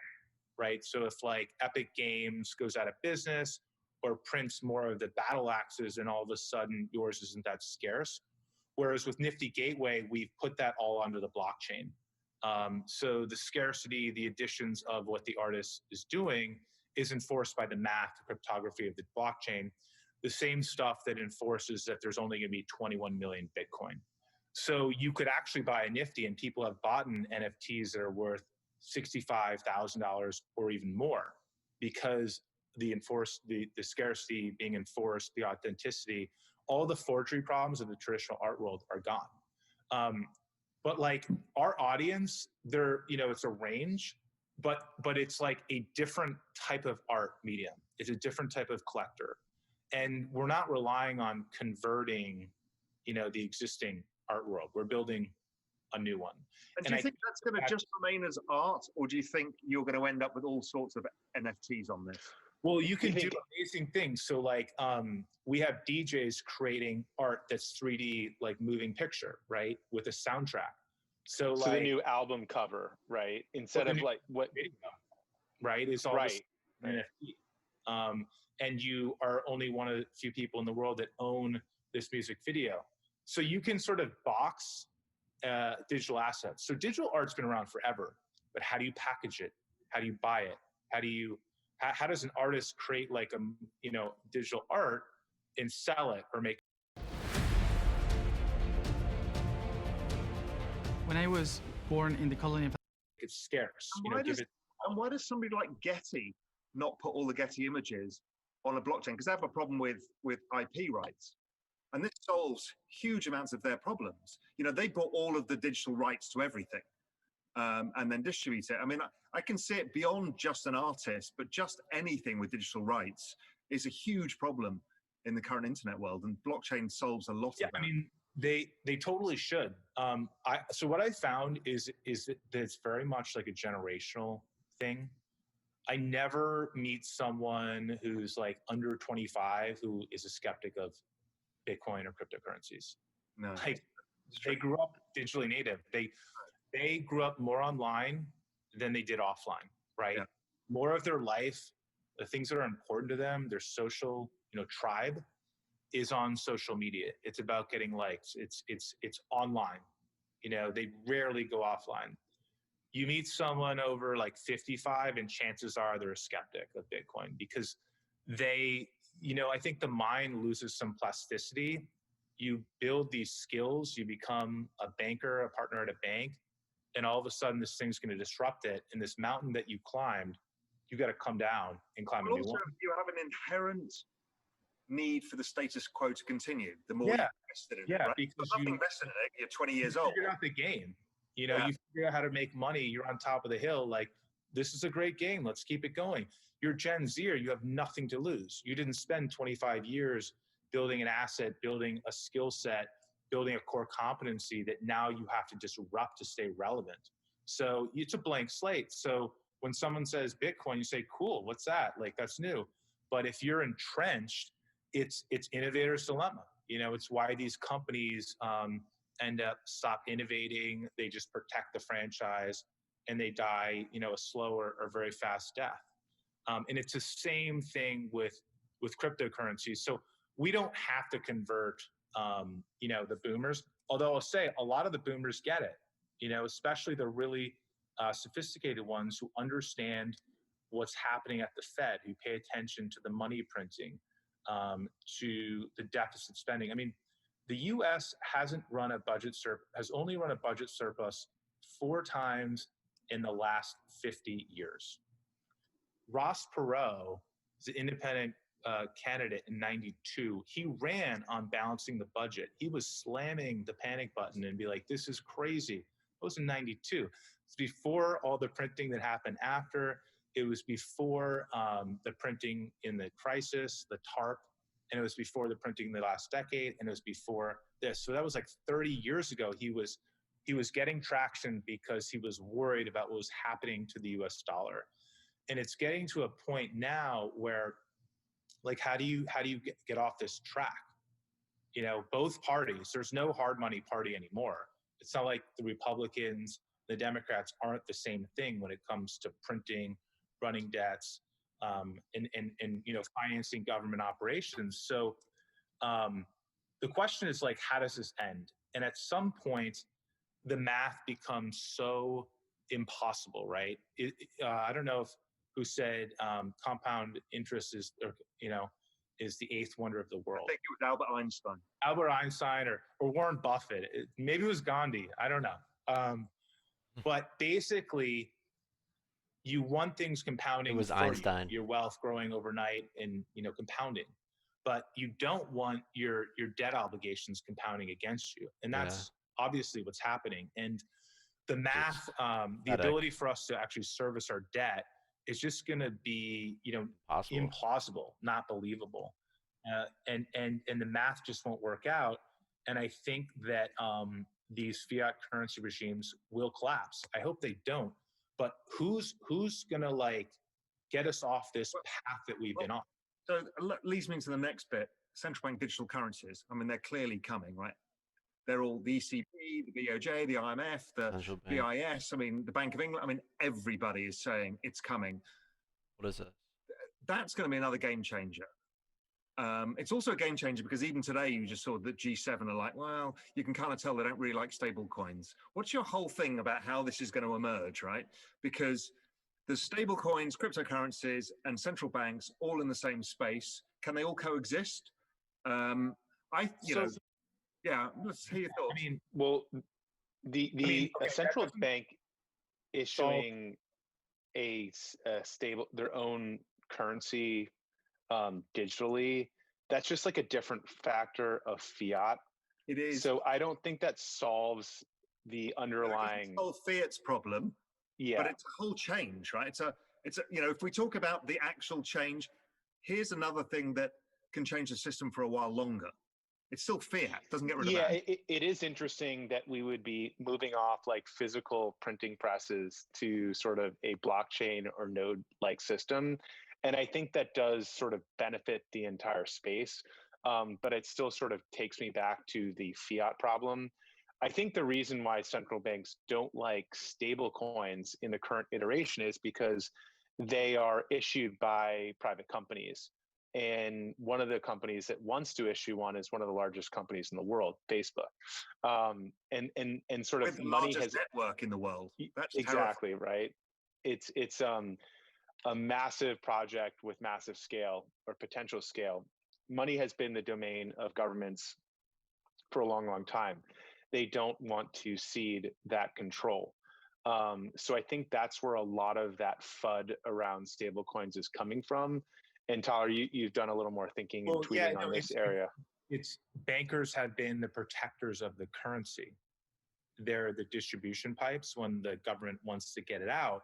right? So if like Epic Games goes out of business or prints more of the battle axes, and all of a sudden yours isn't that scarce. Whereas with Nifty Gateway, we've put that all under the blockchain. So the scarcity, the additions of what the artist is doing is enforced by the math, the cryptography of the blockchain. The same stuff that enforces that there's only going to be 21 million Bitcoin. So you could actually buy a Nifty, and people have bought NFTs that are worth $65,000 or even more, because the scarcity being enforced, the authenticity, all the forgery problems of the traditional art world are gone. But like our audience, it's a range, but it's like a different type of art medium. It's a different type of collector, and we're not relying on converting, the existing art world. We're building a new one. And do you think that's going to just remain as art, or do you think you're going to end up with all sorts of NFTs on this? Well, you can do amazing things. So like we have DJs creating art that's 3D, like moving picture, right? With a soundtrack. So the new album cover, right? Instead of like what video, right? It's all right. NFT. And you are only one of the few people in the world that own this music video. So you can sort of box digital assets. So digital art's been around forever, but how do you package it? How do you buy it? How does an artist create like digital art and sell it or make? When I was born in the colony of, it's scarce. And why does somebody like Getty not put all the Getty images on a blockchain? Because they have a problem with IP rights. And this solves huge amounts of their problems. They bought all of the digital rights to everything and then distribute it. I mean, I can see it beyond just an artist, but just anything with digital rights is a huge problem in the current internet world. And blockchain solves a lot of that. I mean, they totally should. So what I found is that it's very much like a generational thing. I never meet someone who's like under 25 who is a skeptic of Bitcoin or cryptocurrencies. No, like they grew up digitally native. They grew up more online than they did offline, right? Yeah. More of their life, the things that are important to them, their social, tribe, is on social media. It's about getting likes. It's online. They rarely go offline. You meet someone over like 55, and chances are they're a skeptic of Bitcoin, because I think the mind loses some plasticity. You build these skills, you become a banker, a partner at a bank, and all of a sudden this thing's going to disrupt it. And this mountain that you climbed, you got to come down and climb a new one. You have an inherent need for the status quo to continue. The more you invested in it, right? Because you invested in it, you're 20 years old. You figure out the game. You figure out how to make money. You're on top of the hill. Like, this is a great game. Let's keep it going. You're Gen Zer. You have nothing to lose. You didn't spend 25 years building an asset, building a skill set, building a core competency that now you have to disrupt to stay relevant. So it's a blank slate. So when someone says Bitcoin, you say, cool, what's that? Like, that's new. But if you're entrenched, it's innovator's dilemma. It's why these companies end up stop innovating. They just protect the franchise and they die, a slow or very fast death. And it's the same thing with cryptocurrencies. So we don't have to convert, the boomers, although I'll say a lot of the boomers get it, especially the really sophisticated ones who understand what's happening at the Fed, who pay attention to the money printing, to the deficit spending. I mean, the U.S. has only run a budget surplus 4 times in the last 50 years. Ross Perot is an independent candidate in 92. He ran on balancing the budget. He was slamming the panic button and be like, this is crazy. It was in 92. It's before all the printing that happened after. It was before the printing in the crisis, the TARP, and it was before the printing in the last decade, and it was before this. So that was like 30 years ago. He was getting traction because he was worried about what was happening to the US dollar. And it's getting to a point now where, like, how do you get off this track? Both parties, there's no hard money party anymore. It's not like the Republicans, the Democrats aren't the same thing when it comes to printing, running debts, and financing government operations. So the question is, like, how does this end? And at some point, the math becomes so impossible, right? I don't know who said compound interest is, is the eighth wonder of the I world. think it was Albert Einstein. Albert Einstein or Warren Buffett. Maybe it was Gandhi. I don't know. But basically, you want things compounding It was for Einstein. your wealth growing overnight and compounding, but you don't want your debt obligations compounding against you, and that's obviously what's happening. And the math, the ability for us to actually service our debt is just going to be implausible, not believable, and the math just won't work out. And I think that these fiat currency regimes will collapse. I hope they don't. But who's gonna get us off this path that we've been on? So it leads me to the next bit: central bank digital currencies. I mean, they're clearly coming, right? They're all the ECB, the BOJ, the IMF, the BIS. I mean, the Bank of England. I mean, everybody is saying it's coming. What is it? That's going to be another game changer. It's also a game changer because even today you just saw that G7 are like, well, you can kind of tell they don't really like stable coins. What's your whole thing about how this is going to emerge, right? Because there's stable coins, cryptocurrencies, and central banks all in the same space. Can they all coexist? Let's hear your thoughts. I mean, well, a central bank issuing a stable, their own currency digitally, that's just like a different factor of fiat. It is. So I don't think that solves the underlying whole fiat's problem. Yeah, but it's a whole change, right? It's a if we talk about the actual change, here's another thing that can change the system for a while longer. It's still fiat. Doesn't get rid of that. Yeah, it is interesting that we would be moving off like physical printing presses to sort of a blockchain or node-like system. And I think that does sort of benefit the entire space. But it still sort of takes me back to the fiat problem. I think the reason why central banks don't like stable coins in the current iteration is because they are issued by private companies. And one of the companies that wants to issue one is one of the largest companies in the world, Facebook. And sort of with the money largest has network in the world. That's exactly terrifying. right. It's a massive project with massive scale or potential scale. Money has been the domain of governments for a long, long time. They don't want to cede that control. So I think that's where a lot of that FUD around stablecoins is coming from. And Tyler, you've done a little more thinking and tweeting on this area. It's bankers have been the protectors of the currency. They're the distribution pipes when the government wants to get it out.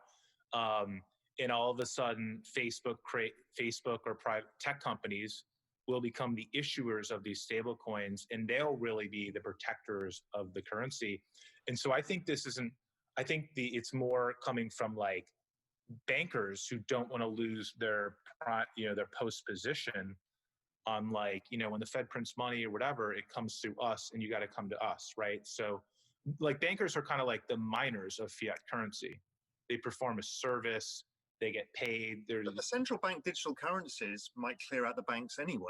And all of a sudden, Facebook or private tech companies will become the issuers of these stable coins, and they'll really be the protectors of the currency. And so I think it's more coming from like bankers who don't want to lose their post position on when the Fed prints money or whatever, it comes to us and you got to come to us, right? So like bankers are kind of like the miners of fiat currency. They perform a service. They get paid. But the central bank digital currencies might clear out the banks anyway,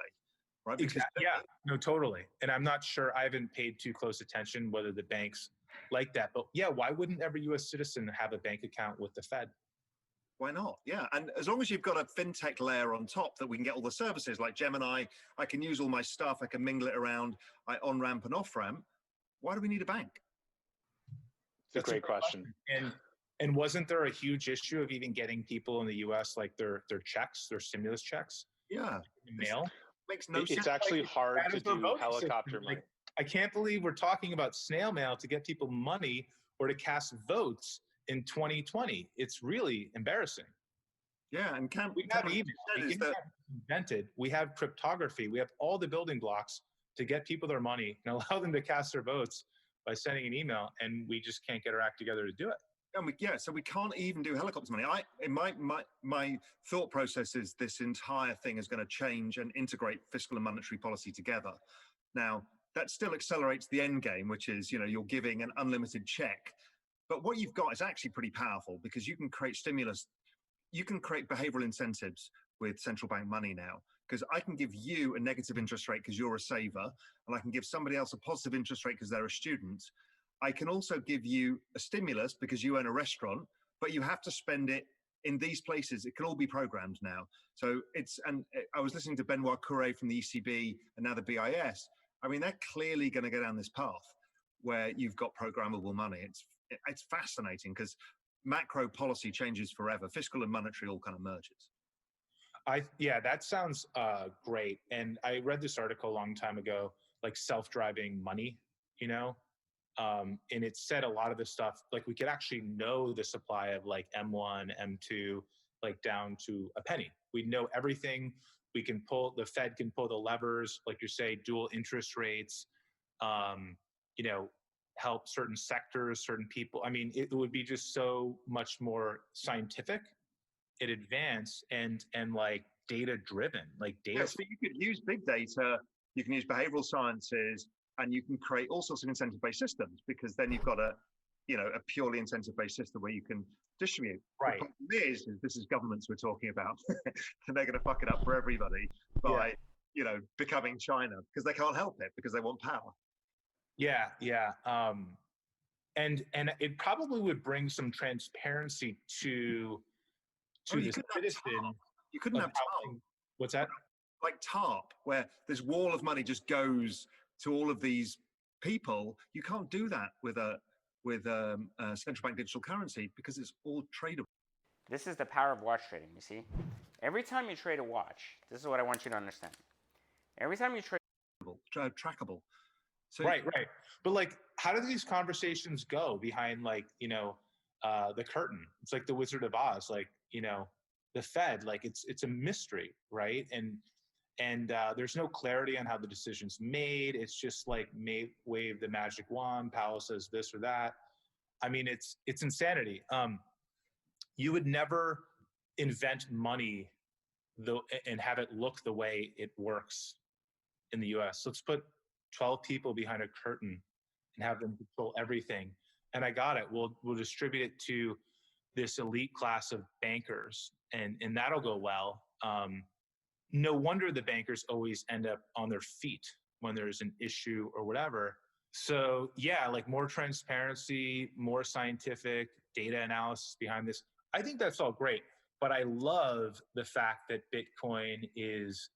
right? Because exactly. Yeah, no, totally. And I'm not sure, I haven't paid too close attention whether the banks like that. But yeah, why wouldn't every U.S. citizen have a bank account with the Fed? Why not? Yeah. And as long as you've got a fintech layer on top that we can get all the services like Gemini, I can use all my stuff, I can mingle it around, I on-ramp and off-ramp. Why do we need a bank? It's a great question. And wasn't there a huge issue of even getting people in the U.S. like their checks, their stimulus checks? Yeah. In the mail? Makes no sense. It's actually hard to do helicopter money. I can't believe we're talking about snail mail to get people money or to cast votes in 2020. It's really embarrassing. Yeah, and we have email. Invented. We have cryptography. We have all the building blocks to get people their money and allow them to cast their votes by sending an email, and we just can't get our act together to do it. So we can't even do helicopter money. My thought process is this entire thing is going to change and integrate fiscal and monetary policy together. Now, that still accelerates the end game, which is, you're giving an unlimited check. But what you've got is actually pretty powerful because you can create stimulus. You can create behavioral incentives with central bank money now, because I can give you a negative interest rate because you're a saver, and I can give somebody else a positive interest rate because they're a student. I can also give you a stimulus because you own a restaurant, but you have to spend it in these places, it can all be programmed now. So I was listening to Benoit Cœuré from the ECB and now the BIS. I mean, they're clearly going to go down this path where you've got programmable money. It's fascinating because macro policy changes forever. Fiscal and monetary all kind of merges. Yeah, that sounds great. And I read this article a long time ago, like self-driving money, you know, and it said a lot of the stuff, like we could actually know the supply of like M1, M2, like down to a penny. We know everything. We can pull, the Fed can pull the levers, like you say, dual interest rates, you know, help certain sectors, certain people. I mean, it would be just so much more scientific, it advanced and like data driven, like data. Yeah, so you could use big data, you can use behavioral sciences, and you can create all sorts of incentive-based systems because then you've got a purely incentive-based system where you can distribute. Right. The problem is this is governments we're talking about, and they're going to fuck it up for everybody by becoming China because they can't help it because they want power. Yeah, yeah. And it probably would bring some transparency to the citizen. You couldn't have TARP. What's that? Like TARP, where this wall of money just goes to all of these people. You can't do that with a central bank digital currency because it's all tradable. This is the power of watch trading, you see? Every time you trade a watch, this is what I want you to understand. Every time you trade... Trackable. So, right. But like, how do these conversations go behind like, the curtain? It's like the Wizard of Oz, like, the Fed, like it's a mystery, right? And there's no clarity on how the decision's made. It's just like wave the magic wand. Powell says this or that. I mean, it's insanity. You would never invent money and have it look the way it works in the U.S. Let's put 12 people behind a curtain and have them control everything. And I got it. We'll distribute it to this elite class of bankers, and that'll go well. No wonder the bankers always end up on their feet when there's an issue or whatever. So yeah, like more transparency, more scientific data analysis behind this. I think that's all great, but I love the fact that Bitcoin is,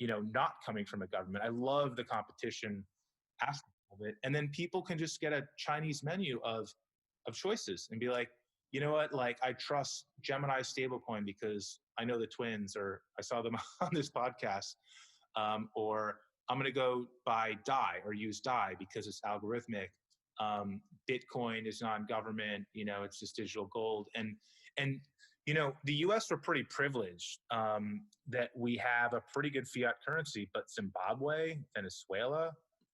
not coming from a government. I love the competition aspect of it. And then people can just get a Chinese menu of choices and be like, you know what, like I trust Gemini stablecoin because I know the twins, or I saw them on this podcast, or I'm going to go buy DAI or use DAI because it's algorithmic. Bitcoin is non-government, it's just digital gold. And the US, we're pretty privileged that we have a pretty good fiat currency, but Zimbabwe, Venezuela,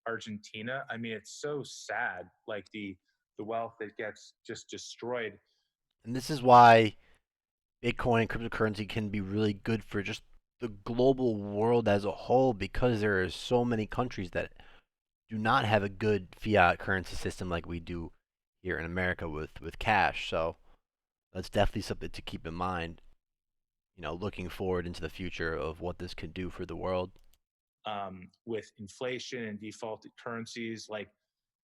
Argentina, I mean, it's so sad, like the wealth that gets just destroyed. And this is why Bitcoin and cryptocurrency can be really good for just the global world as a whole, because there are so many countries that do not have a good fiat currency system like we do here in America with cash. So that's definitely something to keep in mind, looking forward into the future of what this can do for the world. With inflation and defaulted currencies, like,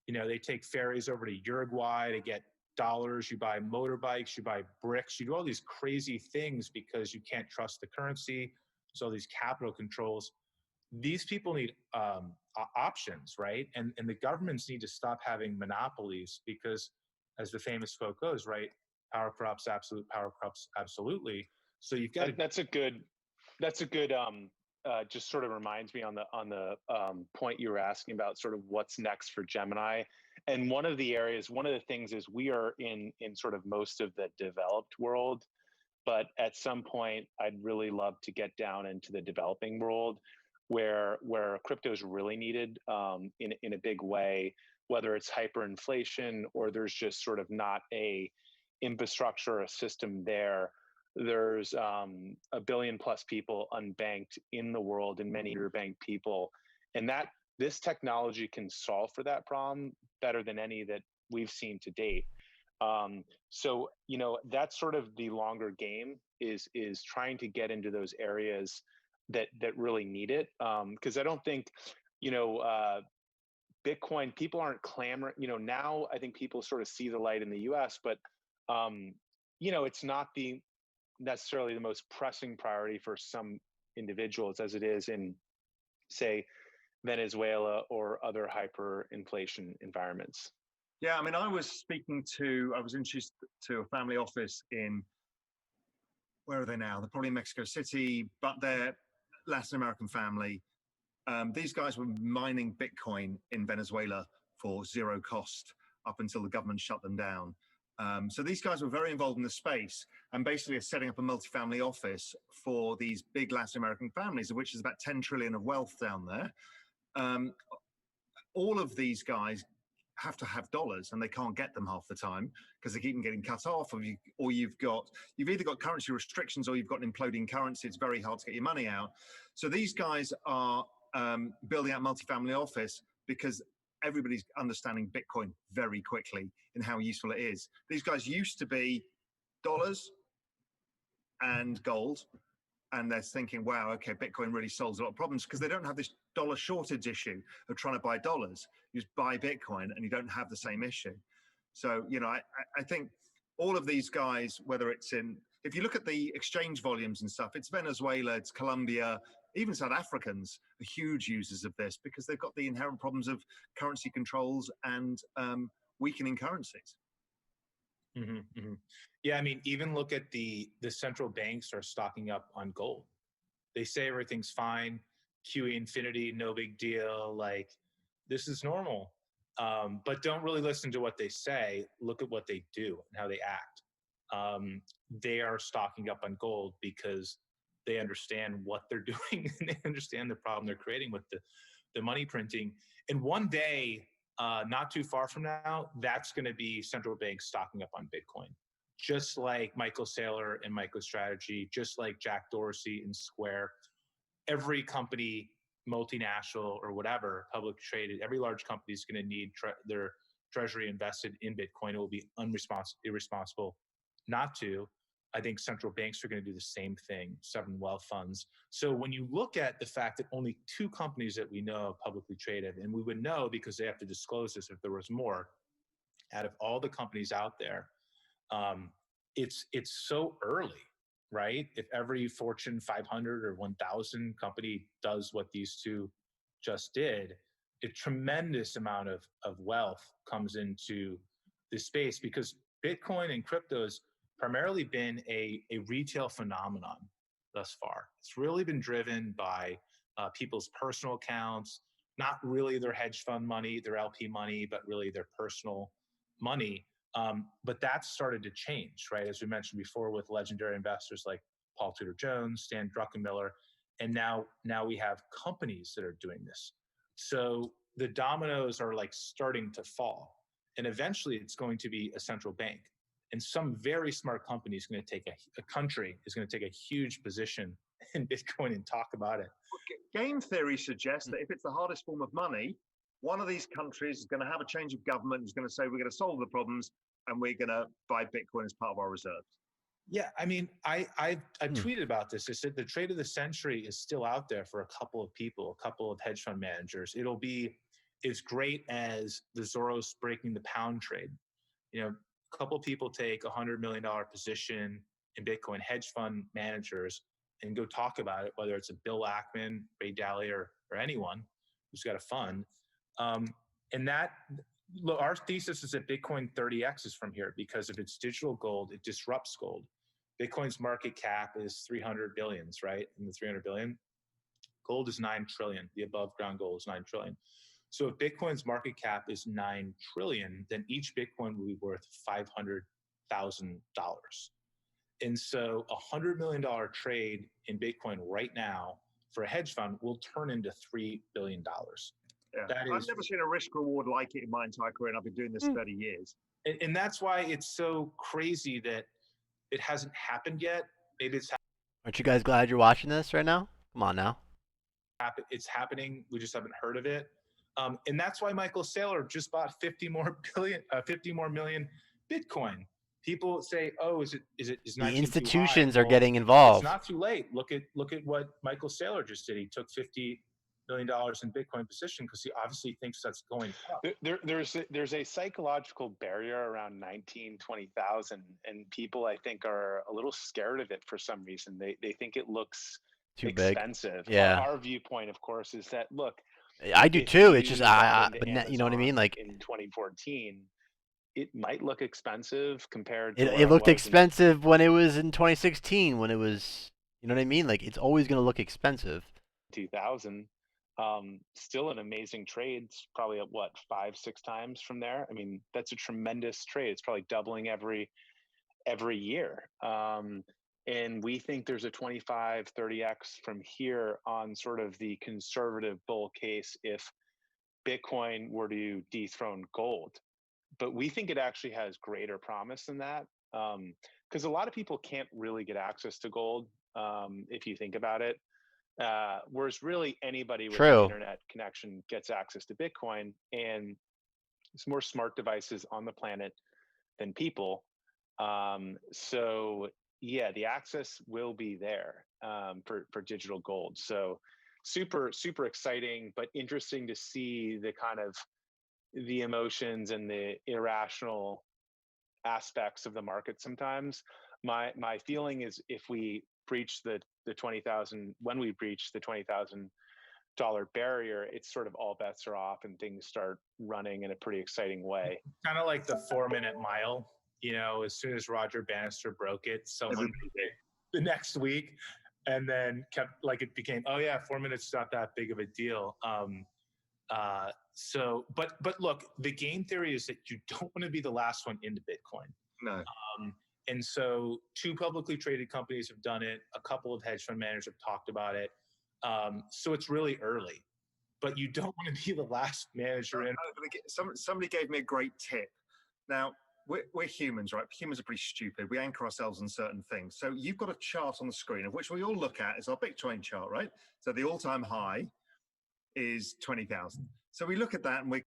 they take ferries over to Uruguay to get dollars, you buy motorbikes, you buy bricks, you do all these crazy things because you can't trust the currency. So these capital controls, these people need options, right? And the governments need to stop having monopolies because, as the famous quote goes, right, power corrupts absolute, power corrupts absolutely. So you've got that's a good just sort of reminds me on the point you were asking about sort of what's next for Gemini. And one of the things is we are in sort of most of the developed world, but at some point I'd really love to get down into the developing world where crypto is really needed in a big way, whether it's hyperinflation or there's just sort of not a infrastructure or a system there. There's a billion plus people unbanked in the world and many underbanked people. And that this technology can solve for that problem better than any that we've seen to date. So, that's sort of the longer game is trying to get into those areas that really need it. Because I don't think, Bitcoin, people aren't clamoring, now I think people sort of see the light in the US, but, it's not the necessarily the most pressing priority for some individuals as it is in, say, Venezuela or other hyperinflation environments. Yeah, I mean, I was introduced to a family office in, where are they now? They're probably in Mexico City, but they're Latin American family. These guys were mining Bitcoin in Venezuela for zero cost up until the government shut them down. So these guys were very involved in the space and basically are setting up a multifamily office for these big Latin American families, of which there's about 10 trillion of wealth down there. All of these guys have to have dollars, and they can't get them half the time because they keep getting cut off, or you've either got currency restrictions or you've got an imploding currency. It's very hard to get your money out. So these guys are building out multifamily office because everybody's understanding Bitcoin very quickly and how useful it is. These guys used to be dollars and gold, and they're thinking, wow, okay, Bitcoin really solves a lot of problems because they don't have this dollar shortage issue of trying to buy dollars. You just buy Bitcoin and you don't have the same issue. So, I think all of these guys, whether it's if you look at the exchange volumes and stuff, it's Venezuela, it's Colombia, even South Africans are huge users of this because they've got the inherent problems of currency controls and weakening currencies. Mm-hmm, mm-hmm. Yeah, I mean, even look at the central banks are stocking up on gold. They say everything's fine, QE infinity, no big deal, like this is normal. But don't really listen to what they say. Look at what they do and how they act. They are stocking up on gold because they understand what they're doing and they understand the problem they're creating with the money printing. And one day, not too far from now, that's going to be central banks stocking up on Bitcoin. Just like Michael Saylor and MicroStrategy, just like Jack Dorsey and Square, every company, multinational or whatever, public traded, every large company is going to need their treasury invested in Bitcoin. It will be irresponsible not to. I think central banks are going to do the same thing, sovereign wealth funds. So when you look at the fact that only 2 companies that we know are publicly traded, and we would know because they have to disclose this if there was more, out of all the companies out there, it's so early, right? If every Fortune 500 or 1,000 company does what these 2 just did, a tremendous amount of wealth comes into this space because Bitcoin and cryptos primarily been a retail phenomenon thus far. It's really been driven by people's personal accounts, not really their hedge fund money, their LP money, but really their personal money. But that's started to change, right? As we mentioned before, with legendary investors like Paul Tudor Jones, Stan Druckenmiller, and now we have companies that are doing this. So the dominoes are like starting to fall, and eventually it's going to be a central bank. And some very smart company is going to take a country is going to take a huge position in Bitcoin and talk about it. Game theory suggests that if it's the hardest form of money, one of these countries is going to have a change of government, is going to say we're going to solve the problems and we're going to buy Bitcoin as part of our reserves. Yeah, I mean, I tweeted about this. I said the trade of the century is still out there for a couple of people, a couple of hedge fund managers. It'll be as great as the Soros breaking the pound trade. A couple of people take $100 million position in Bitcoin, hedge fund managers, and go talk about it, whether it's a Bill Ackman, Ray Dalio, or anyone who's got a fund. And that, look, our thesis is that Bitcoin 30X is from here because if it's digital gold, it disrupts gold. Bitcoin's market cap is 300 billions, right? In the 300 billion. Gold is 9 trillion. The above ground gold is 9 trillion. So if Bitcoin's market cap is 9 trillion, then each Bitcoin will be worth $500,000. And so $100 million trade in Bitcoin right now for a hedge fund will turn into $3 billion. Yeah. I've never seen a risk reward like it in my entire career, and I've been doing this 30 years. And that's why it's so crazy that it hasn't happened yet. Maybe it's Aren't you guys glad you're watching this right now? Come on now. It's happening. We just haven't heard of it. And that's why Michael Saylor just bought 50 more million Bitcoin. People say, "Oh, is the institutions are getting involved?" It's not too late. Look at what Michael Saylor just did. He took 50 million in Bitcoin position because he obviously thinks that's going up. There's a psychological barrier around 20,000, and people I think are a little scared of it for some reason. They think it looks Too big. expensive. Yeah. Our viewpoint, of course, is that look, I do if too. It's you just got into but you know what I mean? Amazon Like in 2014, it might look expensive compared to it, where it it looked was in expensive when it was in 2016 when it was, you know what I mean? Like it's always going to look expensive. 2000. Still an amazing trade. It's probably at what, 5-6 times from there. I mean, that's a tremendous trade. It's probably doubling every year. And we think there's a 25-30x from here on sort of the conservative bull case if Bitcoin were to dethrone gold. But we think it actually has greater promise than that, because a lot of people can't really get access to gold, if you think about it. Whereas really anybody with an True. internet connection gets access to Bitcoin, and there's more smart devices on the planet than people. So yeah, the access will be there for digital gold. So super exciting, but interesting to see the kind of the emotions and the irrational aspects of the market sometimes. My feeling is if we breach the 20,000, when we breach the $20,000 barrier, it's sort of all bets are off and things start running in a pretty exciting way. Kind of like the 4-minute mile. You know, as soon as Roger Bannister broke it, someone did it the next week, and then kept like it became, oh yeah, 4 minutes is not that big of a deal. But look, the game theory is that you don't want to be the last one into Bitcoin. No. And so 2 publicly traded companies have done it. A couple of hedge fund managers have talked about it. So it's really early, but you don't want to be the last manager in. Somebody gave me a great tip. Now, we're humans, right? Humans are pretty stupid. We anchor ourselves on certain things. So you've got a chart on the screen of which we all look at is our Bitcoin chart, right? So the all-time high is 20,000. So we look at that and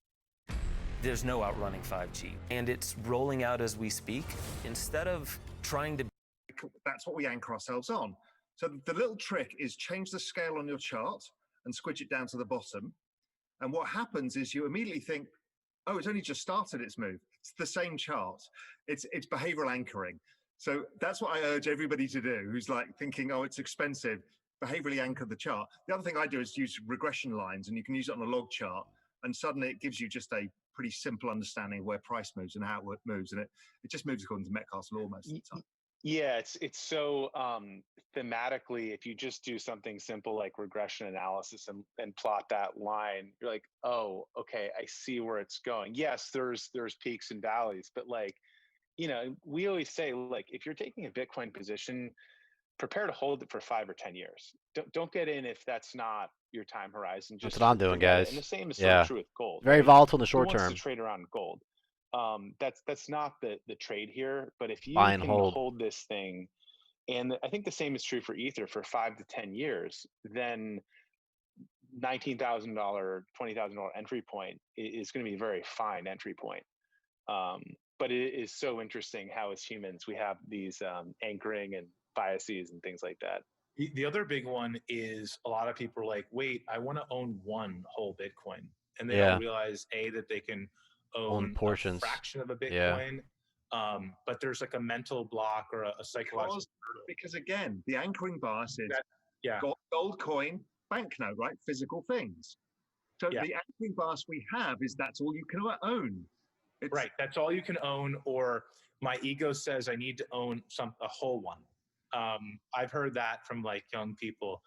there's no outrunning 5G, and it's rolling out as we speak. Instead of trying to... That's what we anchor ourselves on. So the little trick is change the scale on your chart and squidge it down to the bottom. And what happens is you immediately think, oh, it's only just started its move. It's the same chart. It's behavioral anchoring. So that's what I urge everybody to do who's like thinking, oh, it's expensive. Behaviorally anchor the chart. The other thing I do is use regression lines, and you can use it on a log chart, and suddenly it gives you just a pretty simple understanding of where price moves and how it moves, and it just moves according to Metcalfe's law most of the time. Yeah, it's so thematically, if you just do something simple like regression analysis and plot that line, you're like, oh, okay, I see where it's going. Yes, there's peaks and valleys, but like, you know, we always say, like, if you're taking a Bitcoin position, prepare to hold it for 5 or 10 years. Don't get in if that's not your time horizon. Just That's what I'm doing, guys. And the same is Yeah. sort of true with gold. Very right? volatile in the short Who wants term. to trade around gold? That's not the trade here. But if you Buy and can hold. hold this thing, and I think the same is true for Ether for 5 to 10 years, then $19,000, $20,000 entry point is going to be a very fine entry point. But it is so interesting how, as humans, we have these anchoring and biases and things like that. The other big one is a lot of people are like, wait, I want to own one whole Bitcoin. And they don't realize, A, that they can own portions. a fraction of a Bitcoin. But there's like a mental block or a psychological because again, the anchoring bias is gold coin, banknote, right? Physical things. So the anchoring bias we have is that's all you can own. Right, that's all you can own, or my ego says I need to own a whole one. I've heard that from like young people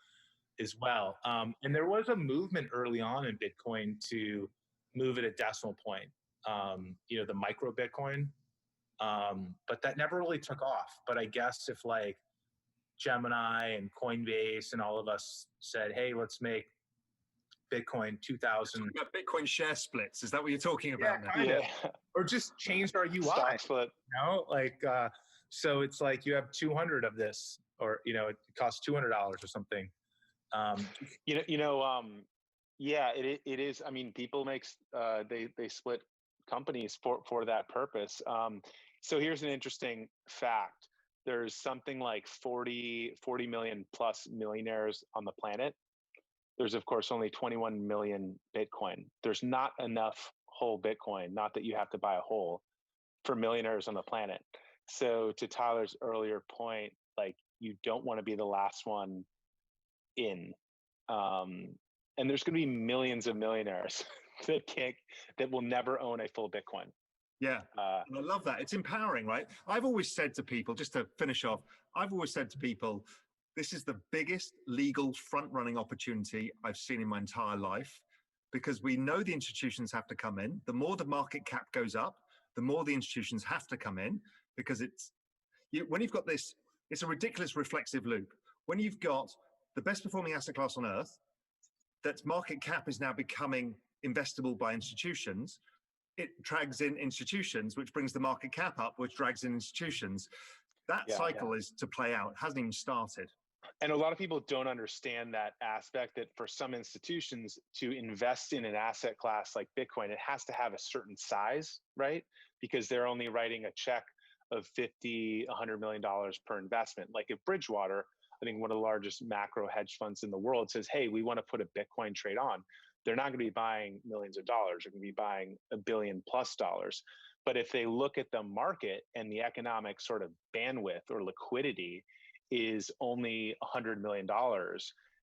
as well. And there was a movement early on in Bitcoin to move at a decimal point, you know, the micro Bitcoin. But that never really took off. But I guess if like Gemini and Coinbase and all of us said, hey, let's make Bitcoin 2000. Bitcoin share splits. Is that what you're talking about? Yeah, or just changed our UI. Stock split. You know, like, so it's like you have 200 of this, or, you know, it costs $200 or something. Yeah, it is. I mean, people they split companies for that purpose. So here's an interesting fact. There's something like 40 million plus millionaires on the planet. there's of course only 21 million Bitcoin. There's not enough whole Bitcoin, not that you have to buy a whole, for millionaires on the planet. So to Tyler's earlier point, like you don't want to be the last one in. And there's going to be millions of millionaires that will never own a full Bitcoin. Yeah, and I love that. It's empowering, right? I've always said to people, just to finish off, I've always said to people, this is the biggest legal front-running opportunity I've seen in my entire life, because we know the institutions have to come in. The more the market cap goes up, the more the institutions have to come in, because when you've got this, it's a ridiculous reflexive loop. When you've got the best performing asset class on earth, that market cap is now becoming investable by institutions, it drags in institutions, which brings the market cap up, which drags in institutions. That cycle is to play out. It hasn't even started. And a lot of people don't understand that aspect, that for some institutions to invest in an asset class like Bitcoin, it has to have a certain size, right? Because they're only writing a check of $50, $100 million per investment. Like if Bridgewater, I think one of the largest macro hedge funds in the world, says, hey, we want to put a Bitcoin trade on, they're not going to be buying millions of dollars. They're going to be buying $1 billion plus. But if they look at the market and the economic sort of bandwidth or liquidity is only $100 million,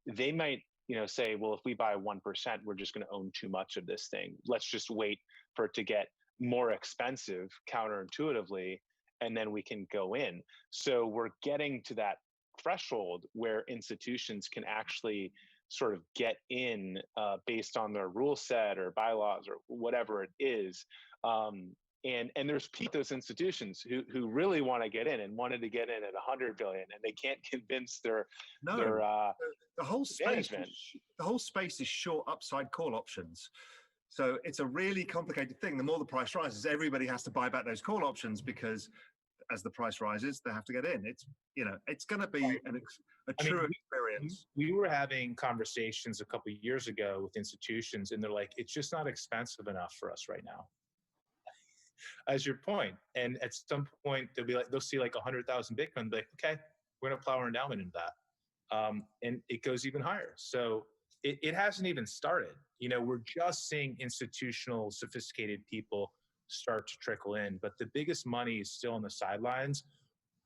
they might, say, well, if we buy 1%, we're just going to own too much of this thing. Let's just wait for it to get more expensive counterintuitively, and then we can go in. So we're getting to that threshold where institutions can actually sort of get in based on their rule set or bylaws or whatever it is. And there's those institutions who really want to get in and wanted to get in at 100 billion, and they can't convince their the whole space management. The whole space is short upside call options. So it's a really complicated thing. The more the price rises, everybody has to buy back those call options, because as the price rises, they have to get in. It's going to be a true experience. We were having conversations a couple of years ago with institutions, and they're like, it's just not expensive enough for us right now. As your point. And at some point they'll see like 100,000 Bitcoin, be like, okay, we're going to plow our endowment into that. And it goes even higher. So it hasn't even started. We're just seeing institutional, sophisticated people start to trickle in, but the biggest money is still on the sidelines,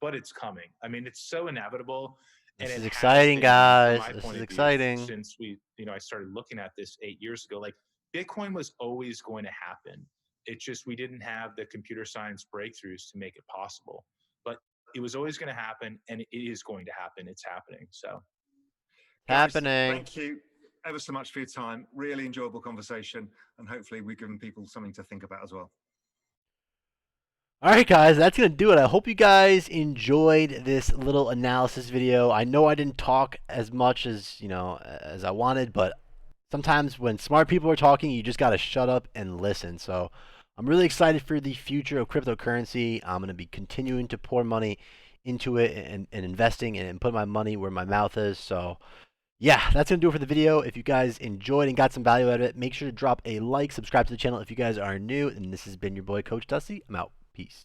but it's coming. I mean, it's so inevitable. This is exciting, guys. This is exciting. Since I started looking at this 8 years ago, like Bitcoin was always going to happen. It's just, we didn't have the computer science breakthroughs to make it possible, but it was always going to happen, and it is going to happen. It's happening. So happening. Thank you ever so much for your time. Really enjoyable conversation, and hopefully we've given people something to think about as well. All right, guys, that's going to do it. I hope you guys enjoyed this little analysis video. I know I didn't talk as much as, as I wanted, but sometimes when smart people are talking, you just got to shut up and listen. So I'm really excited for the future of cryptocurrency. I'm going to be continuing to pour money into it and investing and put my money where my mouth is. So yeah, that's going to do it for the video. If you guys enjoyed and got some value out of it, make sure to drop a like, subscribe to the channel if you guys are new. And this has been your boy, Coach Dusty. I'm out. Peace.